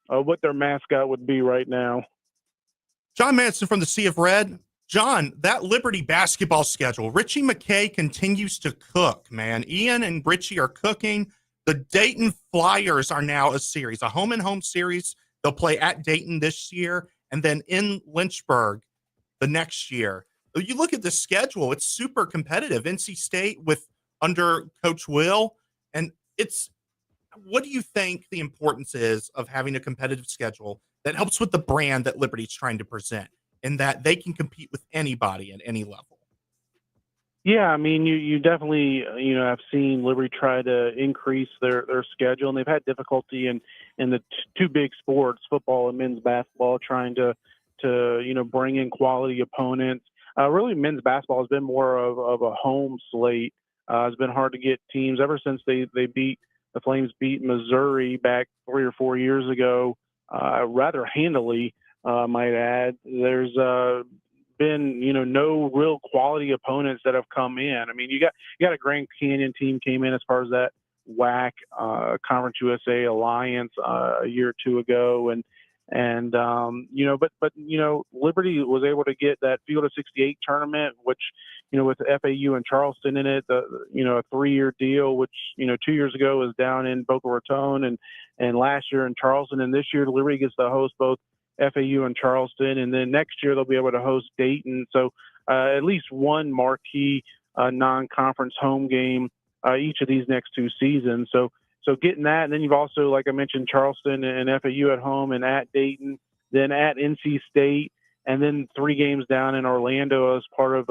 what their mascot would be right now. John Manson from the Sea of Red. John, that Liberty basketball schedule, Richie McKay continues to cook, man. Ian and Richie are cooking. The Dayton Flyers are now a series, a home-and-home series. They'll play at Dayton this year and then in Lynchburg the next year. You look at the schedule, it's super competitive. NC State under Coach Will. And what do you think the importance is of having a competitive schedule that helps with the brand that Liberty's trying to present and that they can compete with anybody at any level? Yeah, I mean, you definitely, have seen Liberty try to increase their schedule, and they've had difficulty in the two big sports, football and men's basketball, trying to bring in quality opponents. really men's basketball has been more of a home slate. It's been hard to get teams ever since the Flames beat Missouri back 3 or 4 years ago, rather handily, might add. There's been no real quality opponents that have come in. I mean, you got a Grand Canyon team came in as far as that WAC Conference USA Alliance a year or two ago, and but Liberty was able to get that Field of 68 tournament, which with FAU and Charleston in it, a 3-year deal, which 2 years ago was down in Boca Raton, and last year in Charleston, and this year Liberty gets to host both FAU and Charleston, and then next year they'll be able to host Dayton. So at least one marquee non-conference home game each of these next 2 seasons. So getting that, and then you've also, like I mentioned, Charleston and FAU at home and at Dayton, then at NC State, and then 3 games down in Orlando as part of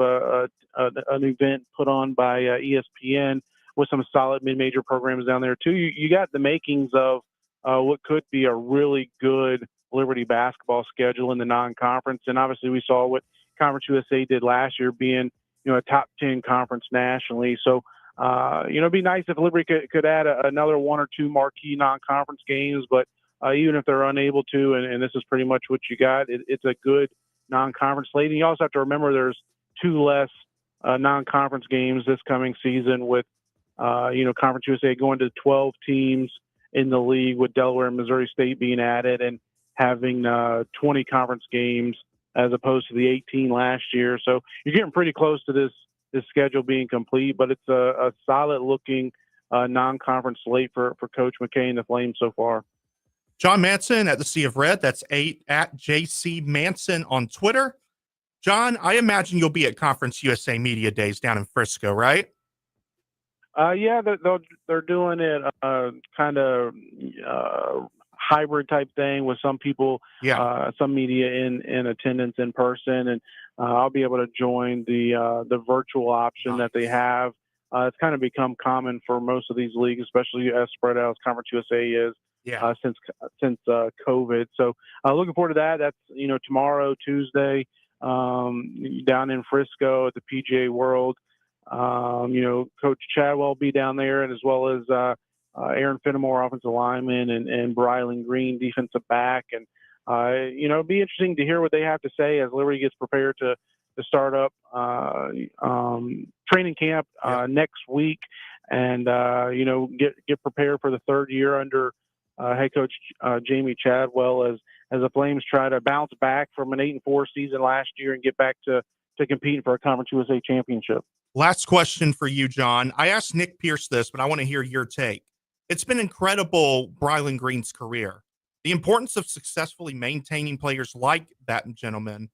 an event put on by ESPN with some solid mid-major programs down there too. You got the makings of what could be a really good Liberty basketball schedule in the non-conference, and obviously we saw what Conference USA did last year, being a top 10 conference nationally. So it'd be nice if Liberty could add another 1 or 2 marquee non-conference games, but even if they're unable to, and this is pretty much what you got, it's a good non-conference slate. And you also have to remember there's 2 less non-conference games this coming season with, Conference USA going to 12 teams in the league, with Delaware and Missouri State being added, and having 20 conference games as opposed to the 18 last year. So you're getting pretty close to this schedule being complete, but it's a solid looking non-conference slate for Coach McKay and the Flames so far. John Manson at the Sea of Red. That's at JC Manson on Twitter. John, I imagine you'll be at Conference USA Media Days down in Frisco, right? Yeah, they're doing it kind of hybrid type thing with some people, some media in attendance in person, and I'll be able to join the virtual option that they have. It's kind of become common for most of these leagues, especially as spread out as Conference USA is since COVID. So looking forward to that. That's tomorrow, Tuesday, down in Frisco at the PGA World. Coach Chadwell will be down there, and as well as Aaron Fenimore, offensive lineman, and Brylan Green, defensive back. And it'd be interesting to hear what they have to say as Liberty gets prepared to start up training camp next week, and get prepared for the 3rd year under head coach Jamie Chadwell as the Flames try to bounce back from an 8-4 season last year and get back to competing for a Conference USA championship. Last question for you, John. I asked Nick Pierce this, but I want to hear your take. It's been incredible, Brylan Green's career. The importance of successfully maintaining players like that gentleman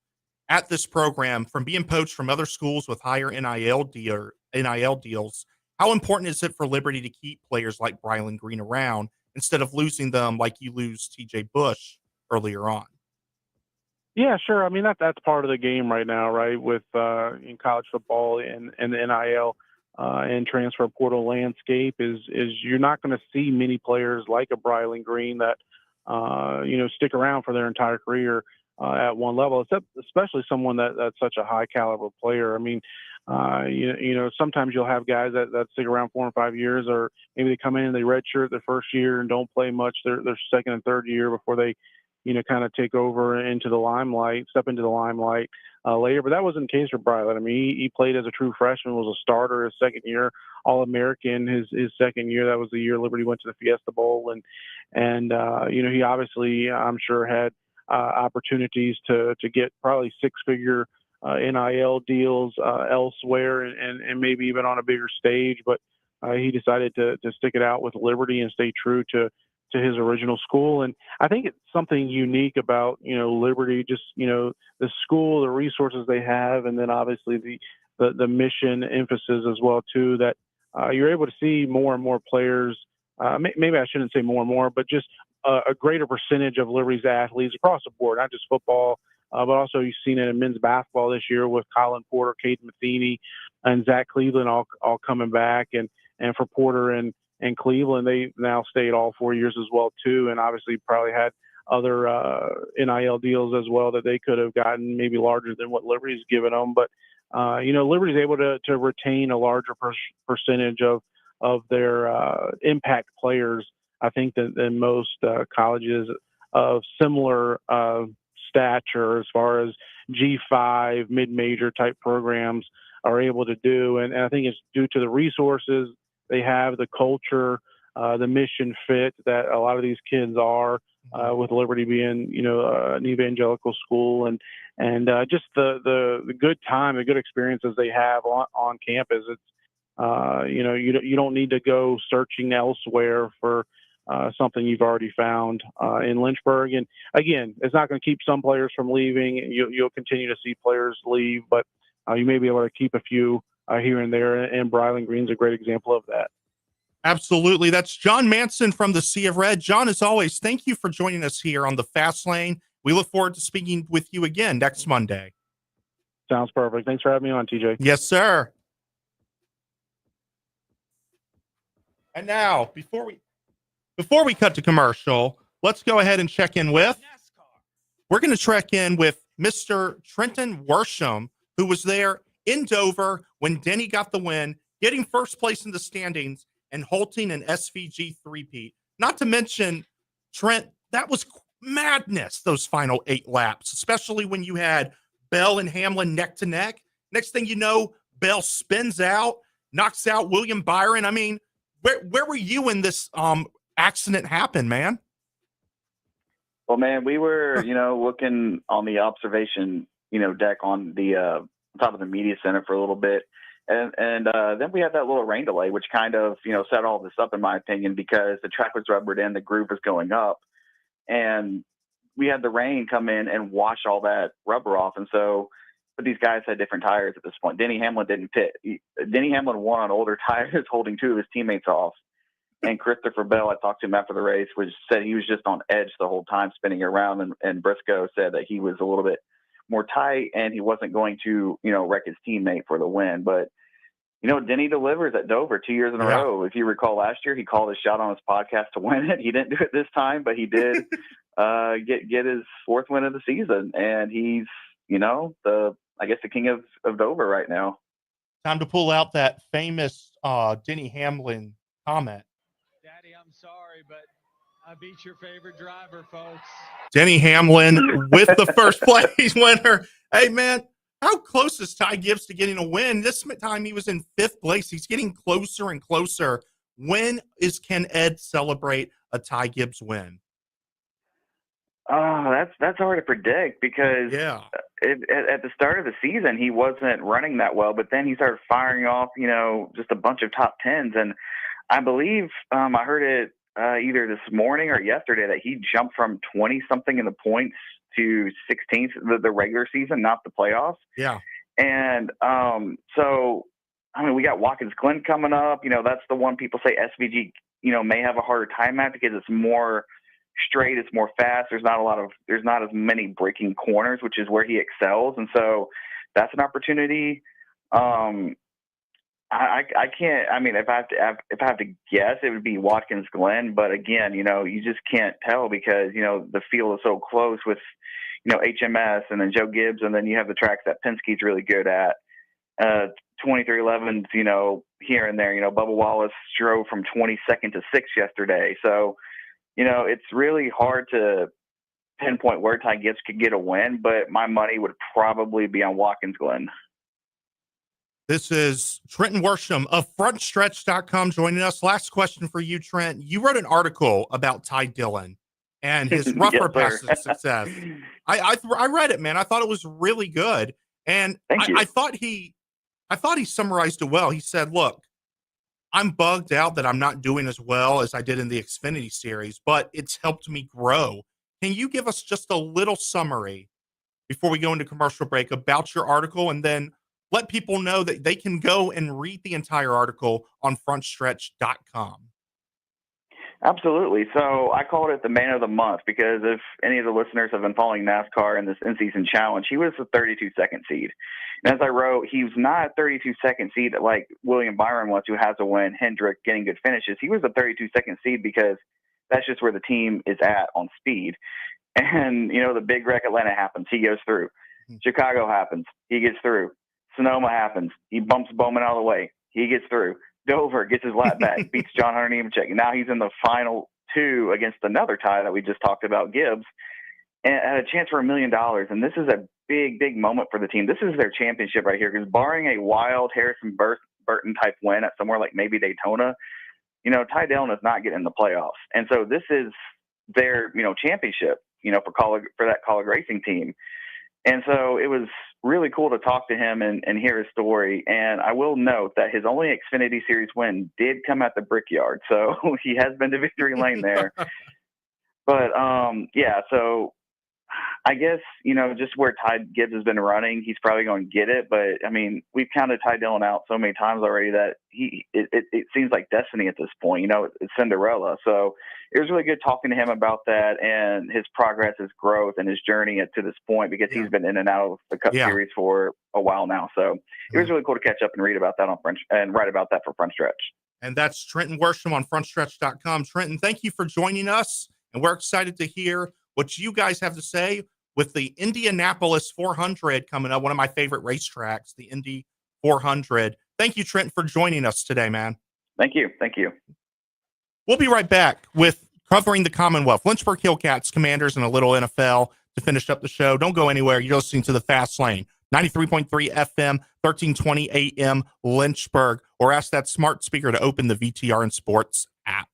at this program, from being poached from other schools with higher NIL deals. How important is it for Liberty to keep players like Brylan Green around instead of losing them like you lose TJ Bush earlier on? Yeah, sure. I mean, that's part of the game right now, right? With in college football and the NIL and transfer portal landscape is you're not going to see many players like a Brylan Green that stick around for their entire career at one level, especially someone that's such a high caliber player. I mean, sometimes you'll have guys that stick around 4 and 5 years, or maybe they come in and they redshirt their first year and don't play much their 2nd and 3rd year before they kind of take over step into the limelight later. But that wasn't the case for Brylan. I mean, he played as a true freshman, was a starter his 2nd year, All-American his 2nd year. That was the year Liberty went to the Fiesta Bowl. And he obviously, I'm sure, had opportunities to get probably 6-figure NIL deals elsewhere and maybe even on a bigger stage. But he decided to stick it out with Liberty and stay true to his original school. And I think it's something unique about, Liberty, just, the school, the resources they have, and then obviously the mission emphasis as well, too, that you're able to see more and more players. Maybe I shouldn't say more and more, but just a greater percentage of Liberty's athletes across the board, not just football, but also you've seen it in men's basketball this year with Colin Porter, Caden Matheny, and Zach Cleveland all coming back. And for Porter and Cleveland, they now stayed all 4 years as well, too, and obviously probably had other NIL deals as well that they could have gotten, maybe larger than what Liberty's given them. But Liberty's able to retain a larger percentage of their impact players, I think, than most colleges of similar stature as far as G5 mid-major type programs are able to do. And I think it's due to the resources they have, the culture, the mission fit that a lot of these kids are, with Liberty being, an evangelical school, and just the good time, the good experiences they have on campus. It's, you don't need to go searching elsewhere for something you've already found in Lynchburg. And again, it's not going to keep some players from leaving. You'll continue to see players leave, but you may be able to keep a few here and there. And Brylan Green's a great example of that. Absolutely. That's John Manson from the Sea of Red. John, as always, thank you for joining us here on the Fast Lane. We look forward to speaking with you again next Monday. Sounds perfect. Thanks for having me on, TJ. Yes, sir. And now, before we cut to commercial, let's go ahead and check in with NASCAR. We're going to check in with Mr. Trenton Worsham, who was there in Dover when Denny got the win, getting first place in the standings and holding an SVG three-peat. Not to mention, Trent, that was madness, those final 8 laps, especially when you had Bell and Hamlin neck to neck. Next thing you know, Bell spins out, knocks out William Byron. I mean, where were you when this accident happened, man? Well, man, we were, looking on the observation, deck on the top of the media center for a little bit. And then we had that little rain delay, which kind of, set all this up, in my opinion, because the track was rubbered in, the groove was going up, and we had the rain come in and wash all that rubber off. And so, but these guys had different tires at this point. Denny Hamlin didn't pit. Denny Hamlin won on older tires, holding 2 of his teammates off. And Christopher Bell, I talked to him after the race, said he was just on edge the whole time, spinning around. And Briscoe said that he was a little bit more tight and he wasn't going to, wreck his teammate for the win. But, Denny delivers at Dover 2 years in a row. If you recall last year, he called his shot on his podcast to win it. He didn't do it this time, but he did get his 4th win of the season. And he's, the king of Dover right now. Time to pull out that famous Denny Hamlin comment. Daddy, I'm sorry, but I beat your favorite driver, folks. Denny Hamlin with the first place winner. Hey, man, how close is Ty Gibbs to getting a win? This time he was in 5th place. He's getting closer and closer. When can Ed celebrate a Ty Gibbs win? Oh, that's hard to predict because at the start of the season, he wasn't running that well, but then he started firing off, just a bunch of top 10s. And I believe I heard it either this morning or yesterday that he jumped from 20-something in the points to 16th the regular season, not the playoffs. Yeah. And so, we got Watkins Glen coming up. That's the one people say SVG, may have a harder time at because it's more straight, it's more fast. There's not as many breaking corners, which is where he excels. And so that's an opportunity. I can't. If I have to guess, it would be Watkins Glen. But again, you just can't tell because the field is so close with HMS and then Joe Gibbs, and then you have the tracks that Penske's really good at. 2311s, here and there. Bubba Wallace drove from 22nd to 6th yesterday, so it's really hard to pinpoint where Ty Gibbs could get a win. But my money would probably be on Watkins Glen. This is Trenton Worsham of frontstretch.com joining us. Last question for you, Trent. You wrote an article about Ty Dillon and his rougher pass success. I read it, man. I thought it was really good. And I thought he summarized it well. He said, look, I'm bugged out that I'm not doing as well as I did in the Xfinity series, but it's helped me grow. Can you give us just a little summary before we go into commercial break about your article, and then let people know that they can go and read the entire article on frontstretch.com? Absolutely. So I called it the man of the month because if any of the listeners have been following NASCAR in this in-season challenge, he was the 32-second seed. And as I wrote, he was not a 32-second seed like William Byron was, who has a win, Hendrick getting good finishes. He was a 32-second seed because that's just where the team is at on speed. And, the big wreck Atlanta happens. He goes through. Chicago happens. He gets through. Sonoma happens. He bumps Bowman out of the way. He gets through. Dover gets his lap back, beats John Hunter Nemechek. Now he's in the final two against another tie that we just talked about, Gibbs, and had a chance for $1 million. And this is a big, big moment for the team. This is their championship right here, because barring a wild Harrison Burton type win at somewhere like maybe Daytona, Ty Dillon is not getting in the playoffs. And so this is their, championship, for that college racing team. And so it was really cool to talk to him and hear his story. And I will note that his only Xfinity Series win did come at the Brickyard. So he has been to victory lane there. But, so I guess, just where Ty Gibbs has been running, he's probably going to get it. But, I mean, we've counted Ty Dillon out so many times already that it seems like destiny at this point. It's Cinderella. So it was really good talking to him about that and his progress, his growth, and his journey to this point, because he's been in and out of the Cup Series for a while now. So it was really cool to catch up and read about that and write about that for Front Stretch. And that's Trenton Worsham on frontstretch.com. Trenton, thank you for joining us. And we're excited to hear what you guys have to say with the Indianapolis 400 coming up, one of my favorite racetracks, the Indy 400. Thank you, Trent, for joining us today, man. Thank you. Thank you. We'll be right back with covering the Commonwealth, Lynchburg Hillcats, Commanders, and a little NFL to finish up the show. Don't go anywhere. You're listening to the Fast Lane, 93.3 FM, 1320 AM, Lynchburg, or ask that smart speaker to open the VTRN Sports app.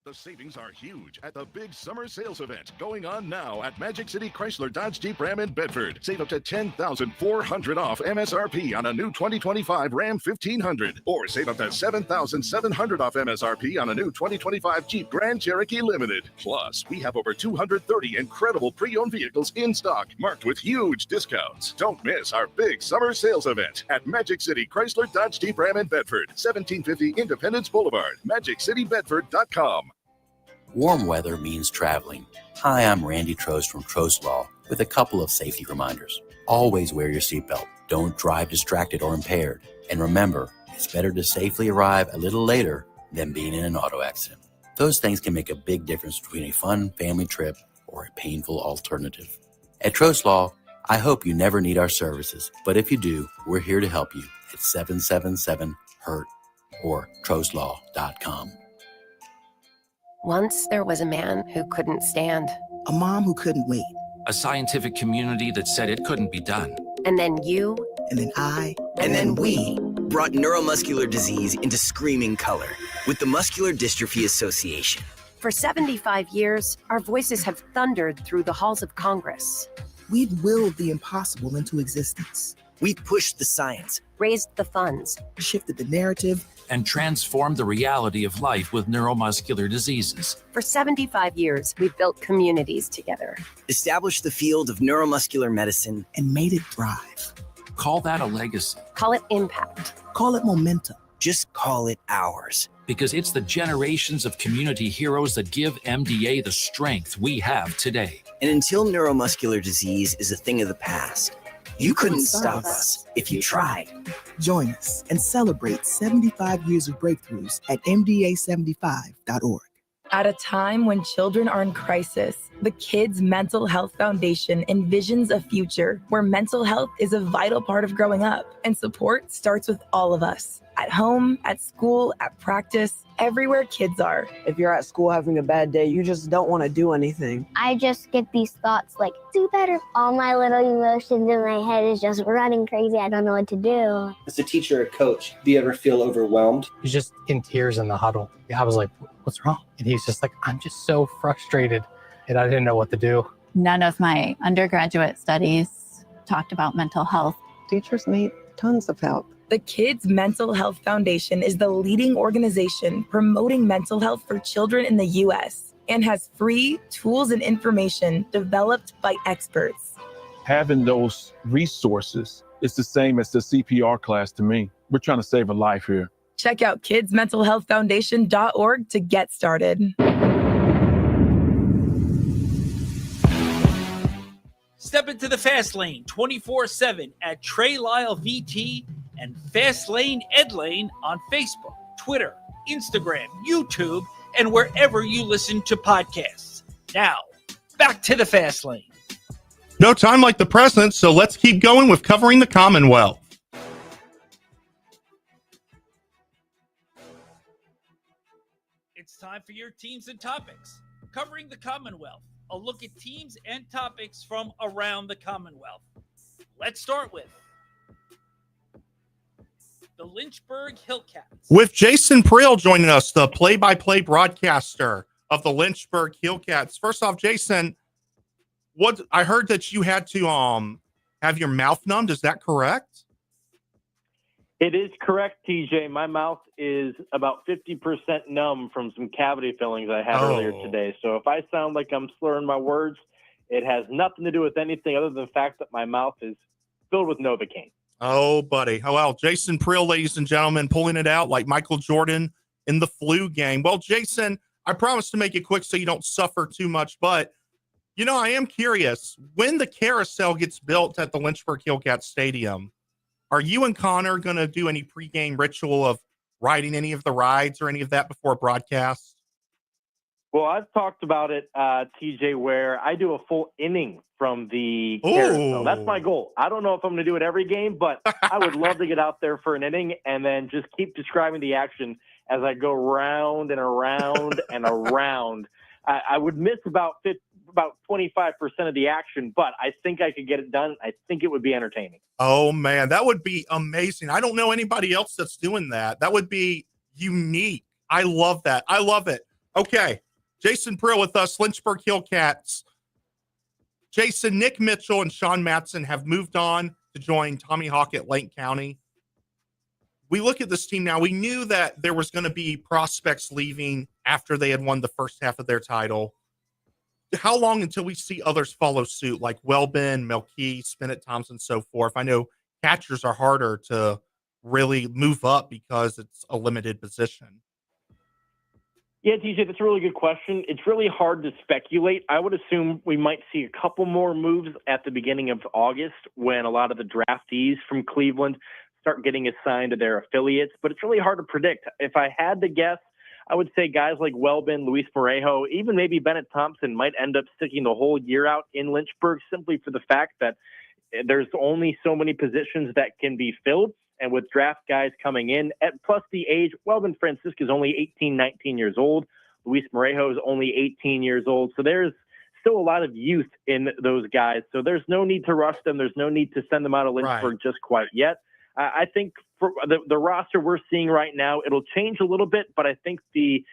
The savings are huge at the big summer sales event going on now at Magic City Chrysler Dodge Jeep Ram in Bedford. Save up to $10,400 off MSRP on a new 2025 Ram 1500, or save up to $7,700 off MSRP on a new 2025 Jeep Grand Cherokee Limited. Plus, we have over 230 incredible pre-owned vehicles in stock, marked with huge discounts. Don't miss our big summer sales event at Magic City Chrysler Dodge Jeep Ram in Bedford, 1750 Independence Boulevard, MagicCityBedford.com. Warm weather means traveling. Hi, I'm Randy Trost from Trost Law with a couple of safety reminders. Always wear your seatbelt. Don't drive distracted or impaired. And remember, it's better to safely arrive a little later than being in an auto accident. Those things can make a big difference between a fun family trip or a painful alternative. At Trost Law, I hope you never need our services, but if you do, we're here to help you at 777-HURT or trostlaw.com. Once there was a man who couldn't stand. A mom who couldn't wait. A scientific community that said it couldn't be done. And then you. And then I. And then we brought neuromuscular disease into screaming color with the Muscular Dystrophy Association. For 75 years, our voices have thundered through the halls of Congress. We've willed the impossible into existence. We've pushed the science, raised the funds, shifted the narrative, and transformed the reality of life with neuromuscular diseases. For 75 years, we've built communities together, established the field of neuromuscular medicine, and made it thrive. Call that a legacy. Call it impact. Call it momentum. Just call it ours. Because it's the generations of community heroes that give MDA the strength we have today. And until neuromuscular disease is a thing of the past, you couldn't stop us if you tried. Join us and celebrate 75 years of breakthroughs at MDA75.org. At a time when children are in crisis, the Kids Mental Health Foundation envisions a future where mental health is a vital part of growing up, and support starts with all of us. At home, at school, at practice, everywhere kids are. If you're at school having a bad day, you just don't want to do anything. I just get these thoughts like, do better. All my little emotions in my head is just running crazy. I don't know what to do. As a teacher or coach, do you ever feel overwhelmed? He's just in tears in the huddle. I was like, what's wrong? And he's just like, I'm just so frustrated. And I didn't know what to do. None of my undergraduate studies talked about mental health. Teachers need tons of help. The Kids Mental Health Foundation is the leading organization promoting mental health for children in the U.S. and has free tools and information developed by experts. Having those resources is the same as the CPR class to me. We're trying to save a life here. Check out kidsmentalhealthfoundation.org to get started. Step into the Fast Lane 24/7 at Trey Lyle VT and Fast Lane Ed Lane on Facebook, Twitter, Instagram, YouTube, and wherever you listen to podcasts. Now, back to the Fast Lane. No time like the present, so let's keep going with covering the Commonwealth. It's time for your teams and topics. Covering the Commonwealth, a look at teams and topics from around the Commonwealth. Let's start with the Lynchburg Hillcats. With Jason Prill joining us, the play-by-play broadcaster of the Lynchburg Hillcats. First off, Jason, what I heard that you had to have your mouth numbed. Is that correct? It is correct, TJ. My mouth is about 50% numb from some cavity fillings I had earlier today. So if I sound like I'm slurring my words, it has nothing to do with anything other than the fact that my mouth is filled with Novocaine. Oh, buddy. Oh, well, Jason Prill, ladies and gentlemen, pulling it out like Michael Jordan in the flu game. Well, Jason, I promise to make it quick so you don't suffer too much, but you know, I am curious, when the carousel gets built at the Lynchburg Hillcats Stadium, are you and Connor going to do any pregame ritual of riding any of the rides or any of that before broadcast? Well, I've talked about it, TJ, where I do a full inning from the carousel. That's my goal. I don't know if I'm going to do it every game, but I would love to get out there for an inning and then just keep describing the action as I go round and around and around. I would miss about 25% of the action, but I think I could get it done. I think it would be entertaining. Oh, man, that would be amazing. I don't know anybody else that's doing that. That would be unique. I love that. I love it. Okay, Jason Prill with us, Lynchburg Hillcats. Jason, Nick Mitchell, and Sean Matson have moved on to join Tommy Hawk at Lake County. We look at this team now. We knew that there was going to be prospects leaving after they had won the first half of their title. How long until we see others follow suit, like Welbin, Melkey, Spinett, Thompson, so forth? I know catchers are harder to really move up because it's a limited position. Yeah, TJ, that's a really good question. It's really hard to speculate. I would assume we might see a couple more moves at the beginning of August when a lot of the draftees from Cleveland start getting assigned to their affiliates, but it's really hard to predict. If I had to guess, I would say guys like Welbin, Luis Morejo, even maybe Bennett Thompson might end up sticking the whole year out in Lynchburg simply for the fact that there's only so many positions that can be filled. And with draft guys coming in, plus the age, Welbin Francisco is only 18, 19 years old. Luis Morejo is only 18 years old. So there's still a lot of youth in those guys. So there's no need to rush them. There's no need to send them out of Lynchburg just quite yet. I think for the roster we're seeing right now, it'll change a little bit, but I think the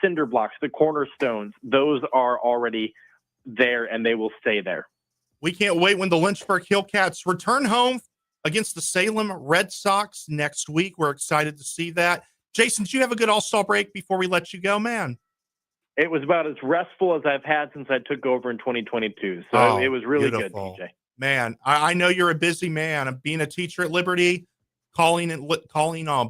cinder blocks, the cornerstones, those are already there and they will stay there. We can't wait when the Lynchburg Hillcats return home against the Salem Red Sox next week. We're excited to see that. Jason, did you have a good All-Star break before we let you go, man? It was about as restful as I've had since I took over in 2022. So it was really beautiful. Good, TJ. Man, I know you're a busy man. I'm being a teacher at Liberty, calling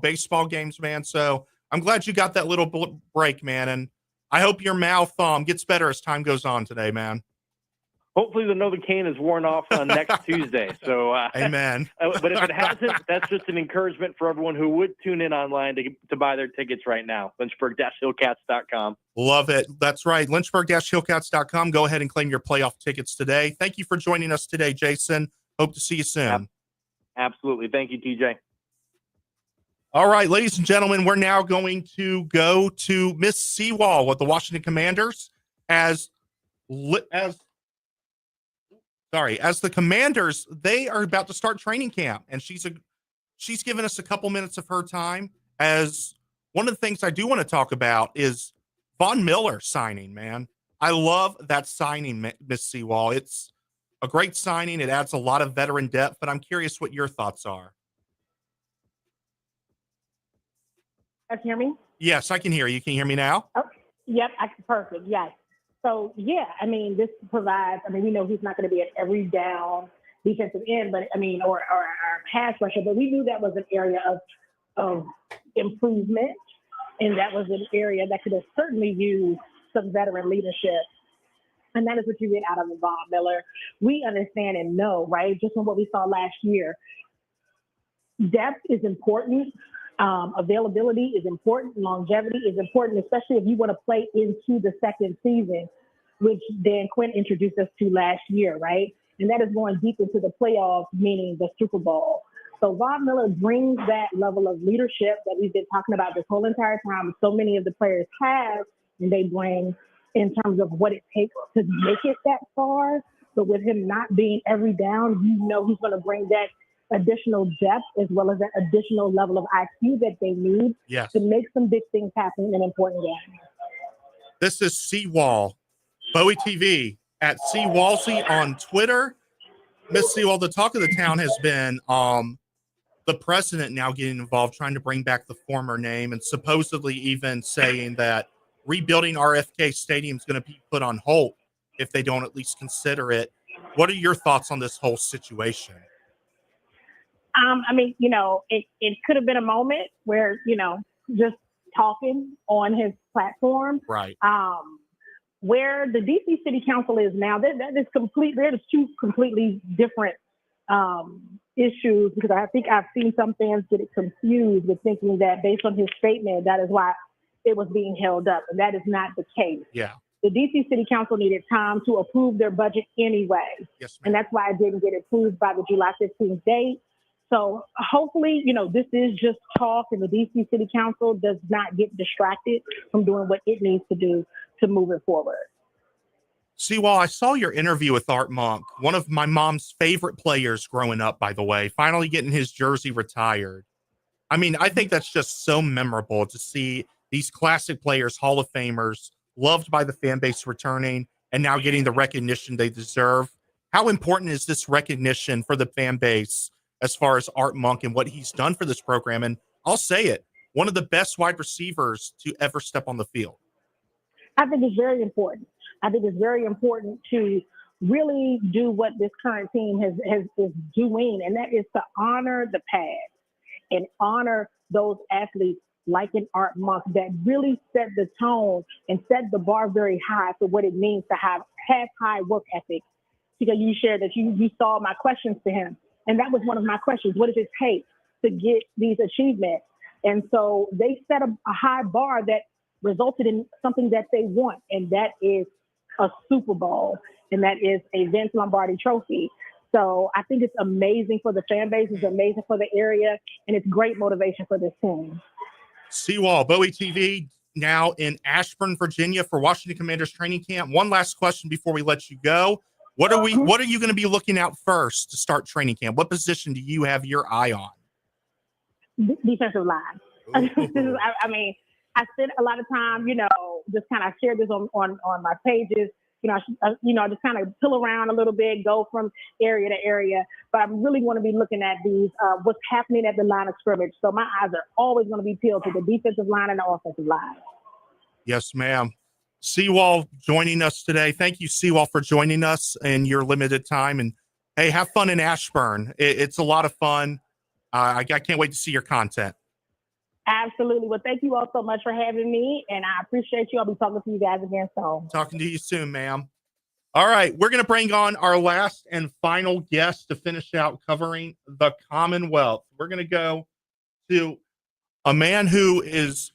baseball games, man. So I'm glad you got that little break, man. And I hope your mouth gets better as time goes on today, man. Hopefully the Novocaine is worn off on next Tuesday. So, amen. But if it hasn't, that's just an encouragement for everyone who would tune in online to buy their tickets right now. Lynchburg-Hillcats.com. Love it. That's right. Lynchburg-Hillcats.com. Go ahead and claim your playoff tickets today. Thank you for joining us today, Jason. Hope to see you soon. Absolutely. Thank you, TJ. All right, ladies and gentlemen, we're now going to go to Miss Seawall with the Washington Commanders as the Commanders, they are about to start training camp, and she's given us a couple minutes of her time. As one of the things I do want to talk about is Von Miller signing, man. I love that signing, Miss Seawall. It's a great signing. It adds a lot of veteran depth, but I'm curious what your thoughts are. Can you hear me? Yes, I can hear you. Can you hear me now? Oh, yep, perfect. Yes. So, yeah, I mean, this provides, I mean, we know he's not going to be an every down defensive end, but I mean, or pass rusher, but we knew that was an area of improvement, and that was an area that could have certainly used some veteran leadership. And that is what you get out of Von Miller. We understand and know, right, just from what we saw last year, depth is important. Availability is important. Longevity is important, especially if you want to play into the second season. which Dan Quinn introduced us to last year, right? And that is going deep into the playoffs, meaning the Super Bowl. So Von Miller brings that level of leadership that we've been talking about this whole entire time. So many of the players have, and they bring in terms of what it takes to make it that far. But with him not being every down, you know he's going to bring that additional depth as well as that additional level of IQ that they need to make some big things happen in important games. This is Seawall, Bowie TV, at Seawalsey on Twitter. Miss Seawall, the talk of the town has been the president now getting involved, trying to bring back the former name, and supposedly even saying that rebuilding RFK Stadium is going to be put on hold if they don't at least consider it. What are your thoughts on this whole situation? I mean, you know, it could have been a moment where, you know, just talking on his platform. Right. Where the DC City Council is now, that is complete. There's two completely different issues, because I think I've seen some fans get it confused with thinking that based on his statement, that is why it was being held up. And that is not the case. Yeah. The DC City Council needed time to approve their budget anyway. Yes, ma'am. And that's why it didn't get approved by the July 15th date. So hopefully, you know, this is just talk, and the DC City Council does not get distracted from doing what it needs to do to move it forward. Seawall, I saw your interview with Art Monk, one of my mom's favorite players growing up, by the way, finally getting his jersey retired. I mean, I think that's just so memorable to see these classic players, Hall of Famers, loved by the fan base, returning and now getting the recognition they deserve. How important is this recognition for the fan base as far as Art Monk and what he's done for this program? And I'll say it, one of the best wide receivers to ever step on the field. I think it's very important. I think it's very important to really do what this current team is doing, and that is to honor the past and honor those athletes like an Art Monk that really set the tone and set the bar very high for what it means to have high work ethic. Because you shared that you saw my questions to him, and that was one of my questions. What does it take to get these achievements? And so they set a high bar that resulted in something that they want, and that is a Super Bowl, and that is a Vince Lombardi trophy. So I think it's amazing for the fan base, it's amazing for the area, and it's great motivation for this team. Seawall, Bowie TV, now in Ashburn, Virginia for Washington Commanders training camp. One last question before we let you go. What are you going to be looking out first to start training camp? What position do you have your eye on? Defensive line. I mean, I spent a lot of time, you know, just kind of share this on my pages. You know, just kind of pill around a little bit, go from area to area. But I really want to be looking at these, what's happening at the line of scrimmage. So my eyes are always going to be peeled to the defensive line and the offensive line. Yes, ma'am. Seawall joining us today. Thank you, Seawall, for joining us in your limited time. And hey, have fun in Ashburn. It's a lot of fun. I can't wait to see your content. Absolutely. Well, thank you all so much for having me, and I appreciate you. I'll be talking to you guys again soon. Talking to you soon, ma'am. All right, we're going to bring on our last and final guest to finish out covering the Commonwealth. We're going to go to a man who is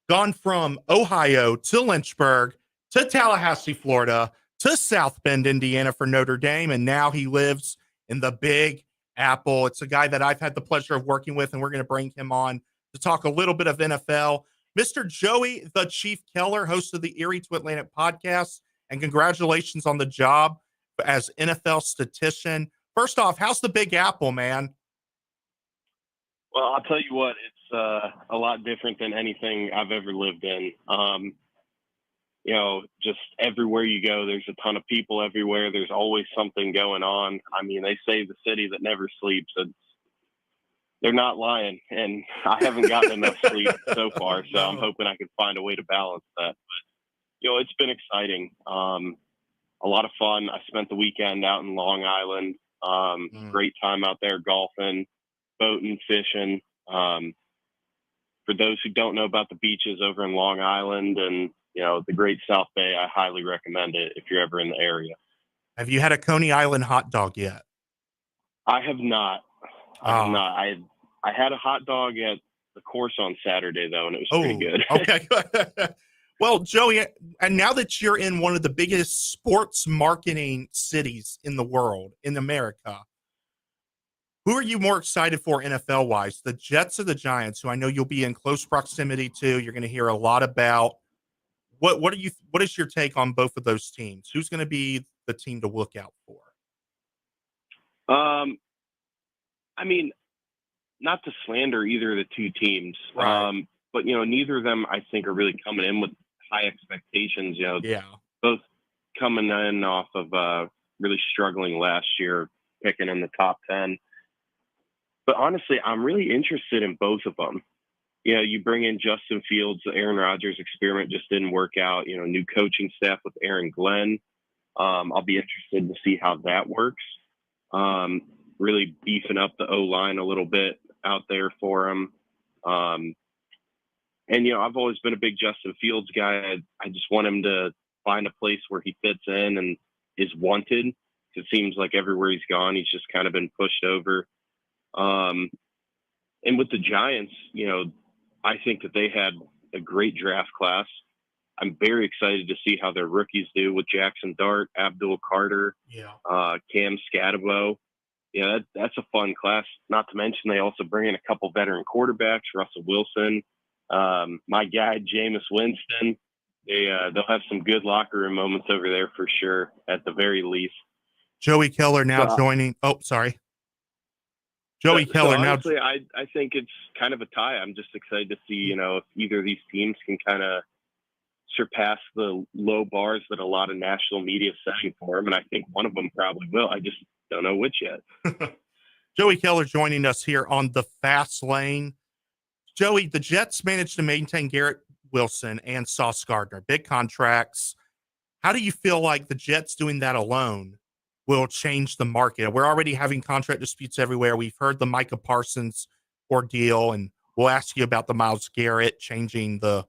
gone from Ohio to Lynchburg to Tallahassee, Florida, to South Bend, Indiana for Notre Dame, and now he lives in the Big Apple. It's a guy that I've had the pleasure of working with, and we're going to bring him on to talk a little bit of NFL. Mr. Joey the Chief Keller, host of the Erie to Atlantic podcast, and congratulations on the job as NFL statistician. First off, how's the Big Apple, man? Well, I'll tell you what, it's a lot different than anything I've ever lived in. You know, just everywhere you go, there's a ton of people everywhere. There's always something going on. I mean, they say the city that never sleeps. They're not lying, and I haven't gotten enough sleep so far, so I'm hoping I can find a way to balance that. But, you know, it's been exciting. A lot of fun. I spent the weekend out in Long Island. Great time out there golfing, boating, fishing. For those who don't know about the beaches over in Long Island and, you know, the Great South Bay, I highly recommend it if you're ever in the area. Have you had a Coney Island hot dog yet? I have not. I had a hot dog at the course on Saturday, though, and it was pretty good. Okay. Well, Joey, and now that you're in one of the biggest sports marketing cities in the world, in America, who are you more excited for NFL wise, the Jets or the Giants, who I know you'll be in close proximity to? You're going to hear a lot about. What is your take on both of those teams? Who's going to be the team to look out for? I mean, not to slander either of the two teams, Right. but neither of them I think are really coming in with high expectations. Yeah. Both coming in off of really struggling last year, picking in the top 10. But honestly, I'm really interested in both of them. You bring in Justin Fields, the Aaron Rodgers experiment just didn't work out. New coaching staff with Aaron Glenn. I'll be interested to see how that works. Really beefing up the O-line a little bit out there for him. And I've always been a big Justin Fields guy. I just want him to find a place where he fits in and is wanted. It seems like everywhere he's gone, he's just kind of been pushed over. And with the Giants, I think that they had a great draft class. I'm very excited to see how their rookies do with Jackson Dart, Abdul Carter, Cam Scatabo. That's a fun class. Not to mention they also bring in a couple veteran quarterbacks, Russell Wilson, my guy Jameis Winston. They'll have some good locker room moments over there for sure, at the very least. Joey Keller now joining. Oh, sorry. Joey Keller honestly, now. I think it's kind of a tie. I'm just excited to see, if either of these teams can kind of surpass the low bars that a lot of national media is setting for them. And I think one of them probably will. I just don't know which yet. Joey Keller joining us here on the Fast Lane. Joey, the Jets managed to maintain Garrett Wilson and Sauce Gardner, big contracts. How do you feel like the Jets doing that alone will change the market? We're already having contract disputes everywhere. We've heard the Micah Parsons ordeal, and we'll ask you about the Myles Garrett changing the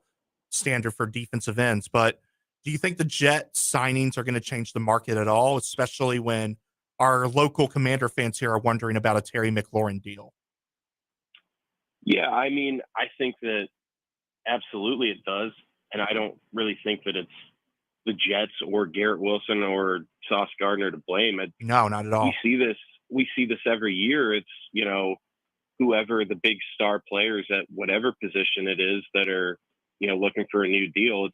standard for defensive ends. But do you think the Jets signings are going to change the market at all, especially when our local Commander fans here are wondering about a Terry McLaurin deal? Yeah, I mean, I think that absolutely it does. And I don't really think that it's the Jets or Garrett Wilson or Sauce Gardner to blame. No, not at all. We see this every year. It's, whoever the big star players at whatever position it is that are, looking for a new deal.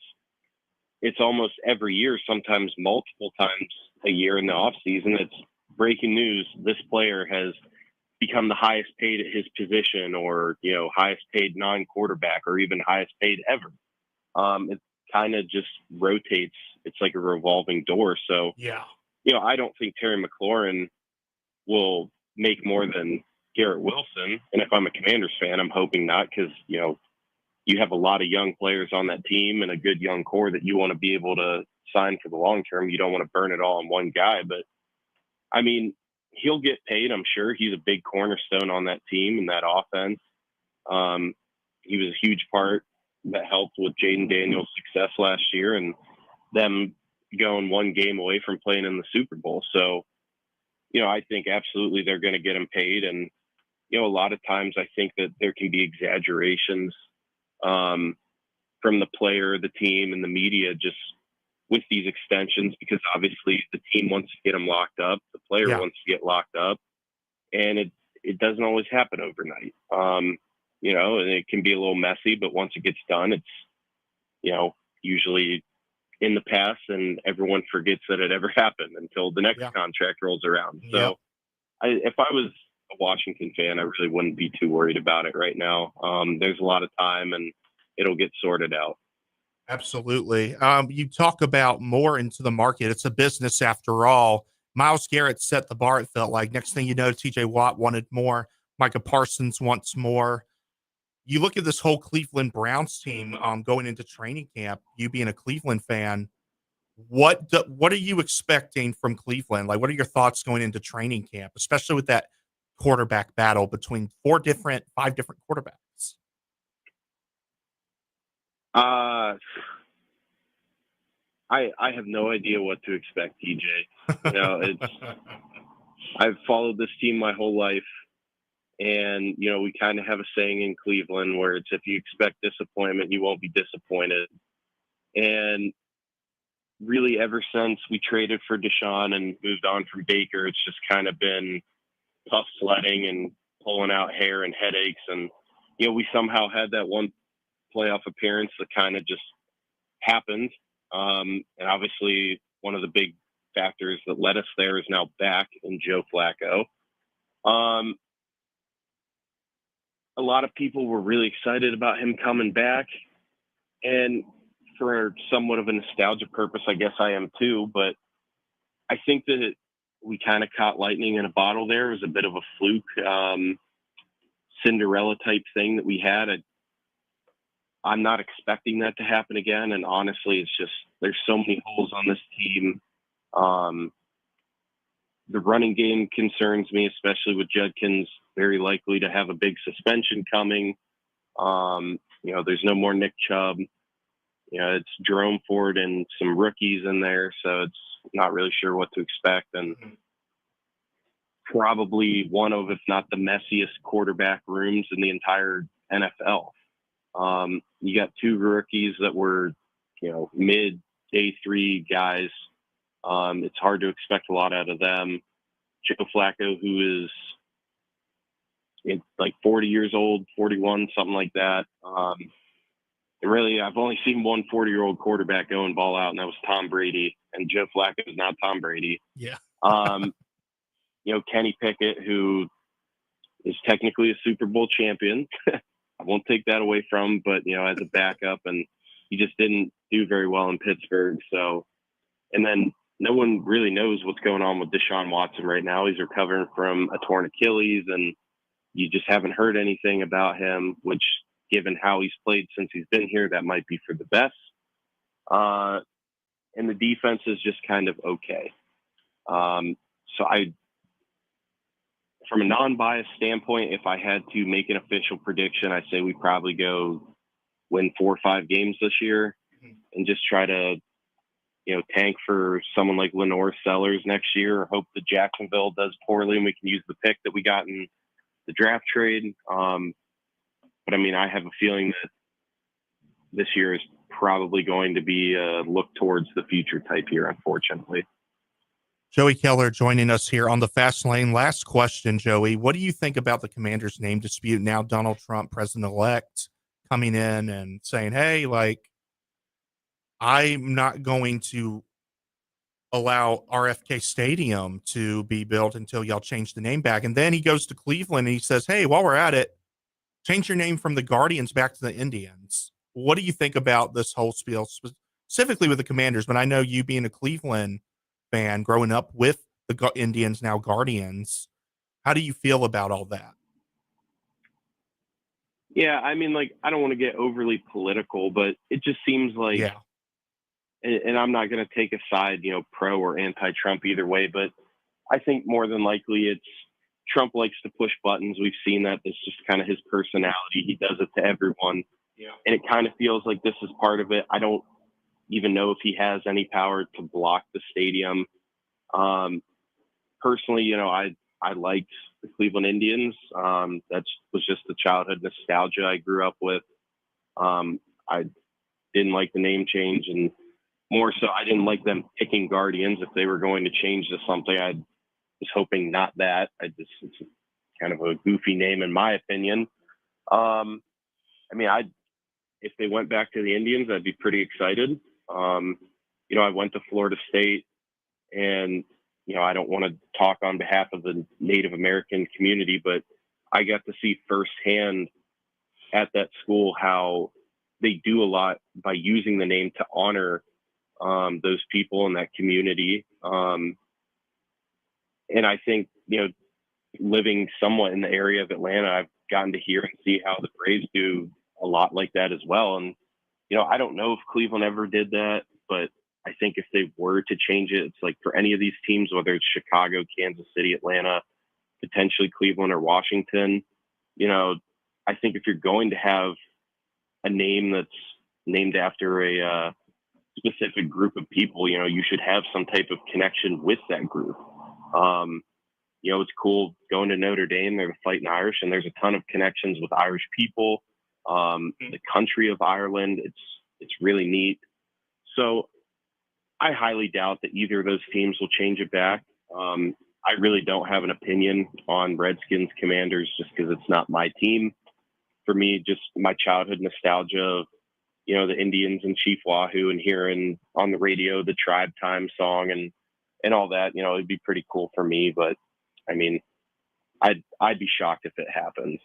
It's almost every year, sometimes multiple times a year in the off season. It's breaking news. This player has become the highest paid at his position, or, highest paid non-quarterback, or even highest paid ever. It kind of just rotates. It's like a revolving door. So, I don't think Terry McLaurin will make more than Garrett Wilson. And if I'm a Commanders fan, I'm hoping not, because, you have a lot of young players on that team and a good young core that you want to be able to sign for the long term. You don't want to burn it all on one guy. But, I mean, he'll get paid, I'm sure. He's a big cornerstone on that team and that offense. He was a huge part that helped with Jaden Daniels' success last year and them going one game away from playing in the Super Bowl. So, I think absolutely they're going to get him paid. And, a lot of times I think that there can be exaggerations from the player, the team, and the media just with these extensions, because obviously the team wants to get them locked up, the player wants to get locked up, and it doesn't always happen overnight. And it can be a little messy, but once it gets done, it's, usually in the past, and everyone forgets that it ever happened until the next contract rolls around. So if I was a Washington fan, I really wouldn't be too worried about it right now. There's a lot of time, and it'll get sorted out. Absolutely. You talk about more into the market. It's a business after all. Myles Garrett set the bar, it felt like. Next thing you know, TJ Watt wanted more. Micah Parsons wants more. You look at this whole Cleveland Browns team going into training camp, you being a Cleveland fan, what are you expecting from Cleveland? Like, what are your thoughts going into training camp, especially with that quarterback battle between five different quarterbacks? I have no idea what to expect, TJ. I've followed this team my whole life, and we kind of have a saying in Cleveland where it's, if you expect disappointment, you won't be disappointed. And really ever since we traded for Deshaun and moved on from Baker, it's just kind of been tough sledding and pulling out hair and headaches. And, we somehow had that one playoff appearance that kind of just happened. And obviously one of the big factors that led us there is now back in Joe Flacco. A lot of people were really excited about him coming back. And for somewhat of a nostalgia purpose, I guess I am too. But I think that we kind of caught lightning in a bottle there. It was a bit of a fluke, Cinderella type thing that we had. I'm not expecting that to happen again. And honestly, it's just, there's so many holes on this team. The running game concerns me, especially with Judkins very likely to have a big suspension coming. There's no more Nick Chubb. It's Jerome Ford and some rookies in there, so it's not really sure what to expect. And probably one of, if not the messiest quarterback rooms in the entire NFL. You got two rookies that were, mid day 3 guys. It's hard to expect a lot out of them. Joe Flacco, who is like 40 years old, 41, something like that. Really, I've only seen one 40-year-old quarterback go and ball out, and that was Tom Brady. And Joe Flacco is not Tom Brady. Yeah. Kenny Pickett, who is technically a Super Bowl champion. I won't take that away from him, but, as a backup, and he just didn't do very well in Pittsburgh. So, and then no one really knows what's going on with Deshaun Watson right now. He's recovering from a torn Achilles, and you just haven't heard anything about him, which, given how he's played since he's been here, that might be for the best. And the defense is just kind of okay. So from a non-biased standpoint, if I had to make an official prediction, I'd say we probably go win 4 or 5 games this year and just try to, tank for someone like Lenore Sellers next year, or hope that Jacksonville does poorly and we can use the pick that we got in the draft trade. But I have a feeling that this year is probably going to be a look towards the future type year, unfortunately. Joey Keller joining us here on the Fast Lane. Last question, Joey. What do you think about the Commanders' name dispute now? Donald Trump, president-elect, coming in and saying, hey, I'm not going to allow RFK Stadium to be built until y'all change the name back. And then he goes to Cleveland and he says, hey, while we're at it, change your name from the Guardians back to the Indians. What do you think about this whole spiel, specifically with the Commanders? But I know you being a Cleveland fan, growing up with the Indians, now Guardians, how do you feel about all that? Yeah, I don't want to get overly political, but it just seems like, and I'm not going to take a side, pro or anti-Trump either way, but I think more than likely it's Trump likes to push buttons. We've seen that. It's just kind of his personality. He does it to everyone. Yeah. And it kind of feels like this is part of it. I don't even know if he has any power to block the stadium. Personally, I liked the Cleveland Indians. That was just the childhood nostalgia I grew up with. I didn't like the name change, and more so, I didn't like them picking Guardians. If they were going to change to something, I was hoping not that. It's kind of a goofy name in my opinion. If they went back to the Indians, I'd be pretty excited. I went to Florida State, and, I don't want to talk on behalf of the Native American community, but I got to see firsthand at that school how they do a lot by using the name to honor those people in that community. And I think, living somewhat in the area of Atlanta, I've gotten to hear and see how the Braves do a lot like that as well. And, I don't know if Cleveland ever did that, but I think if they were to change it, it's like for any of these teams, whether it's Chicago, Kansas City, Atlanta, potentially Cleveland or Washington, I think if you're going to have a name that's named after a specific group of people, you should have some type of connection with that group. It's cool going to Notre Dame. They're the Fighting Irish, and there's a ton of connections with Irish people. The country of Ireland, it's really neat. So I highly doubt that either of those teams will change it back. I really don't have an opinion on Redskins Commanders just because it's not my team. For me, just my childhood nostalgia of, the Indians and Chief Wahoo and hearing on the radio the Tribe Time song and all that, it'd be pretty cool for me. But I mean, I'd be shocked if it happens.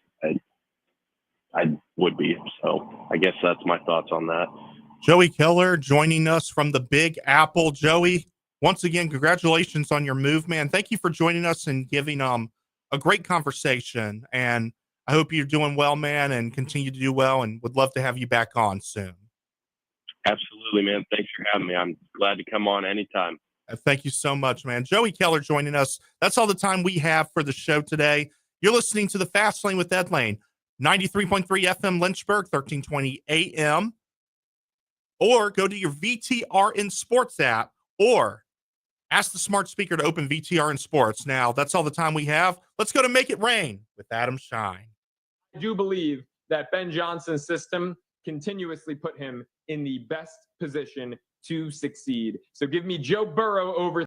I would be. So I guess that's my thoughts on that. Joey Keller joining us from the Big Apple. Joey, once again, congratulations on your move, man. Thank you for joining us and giving a great conversation. And I hope you're doing well, man, and continue to do well, and would love to have you back on soon. Absolutely, man. Thanks for having me. I'm glad to come on anytime. Thank you so much, man. Joey Keller joining us. That's all the time we have for the show today. You're listening to The Fast Lane with Ed Lane, 93.3 FM Lynchburg, 1320 AM. Or go to your VTR in Sports app, or ask the smart speaker to open VTR in Sports. Now, that's all the time we have. Let's go to Make It Rain with Adam Shine. I do believe that Ben Johnson's system continuously put him in the best position to succeed. So give me Joe Burrow over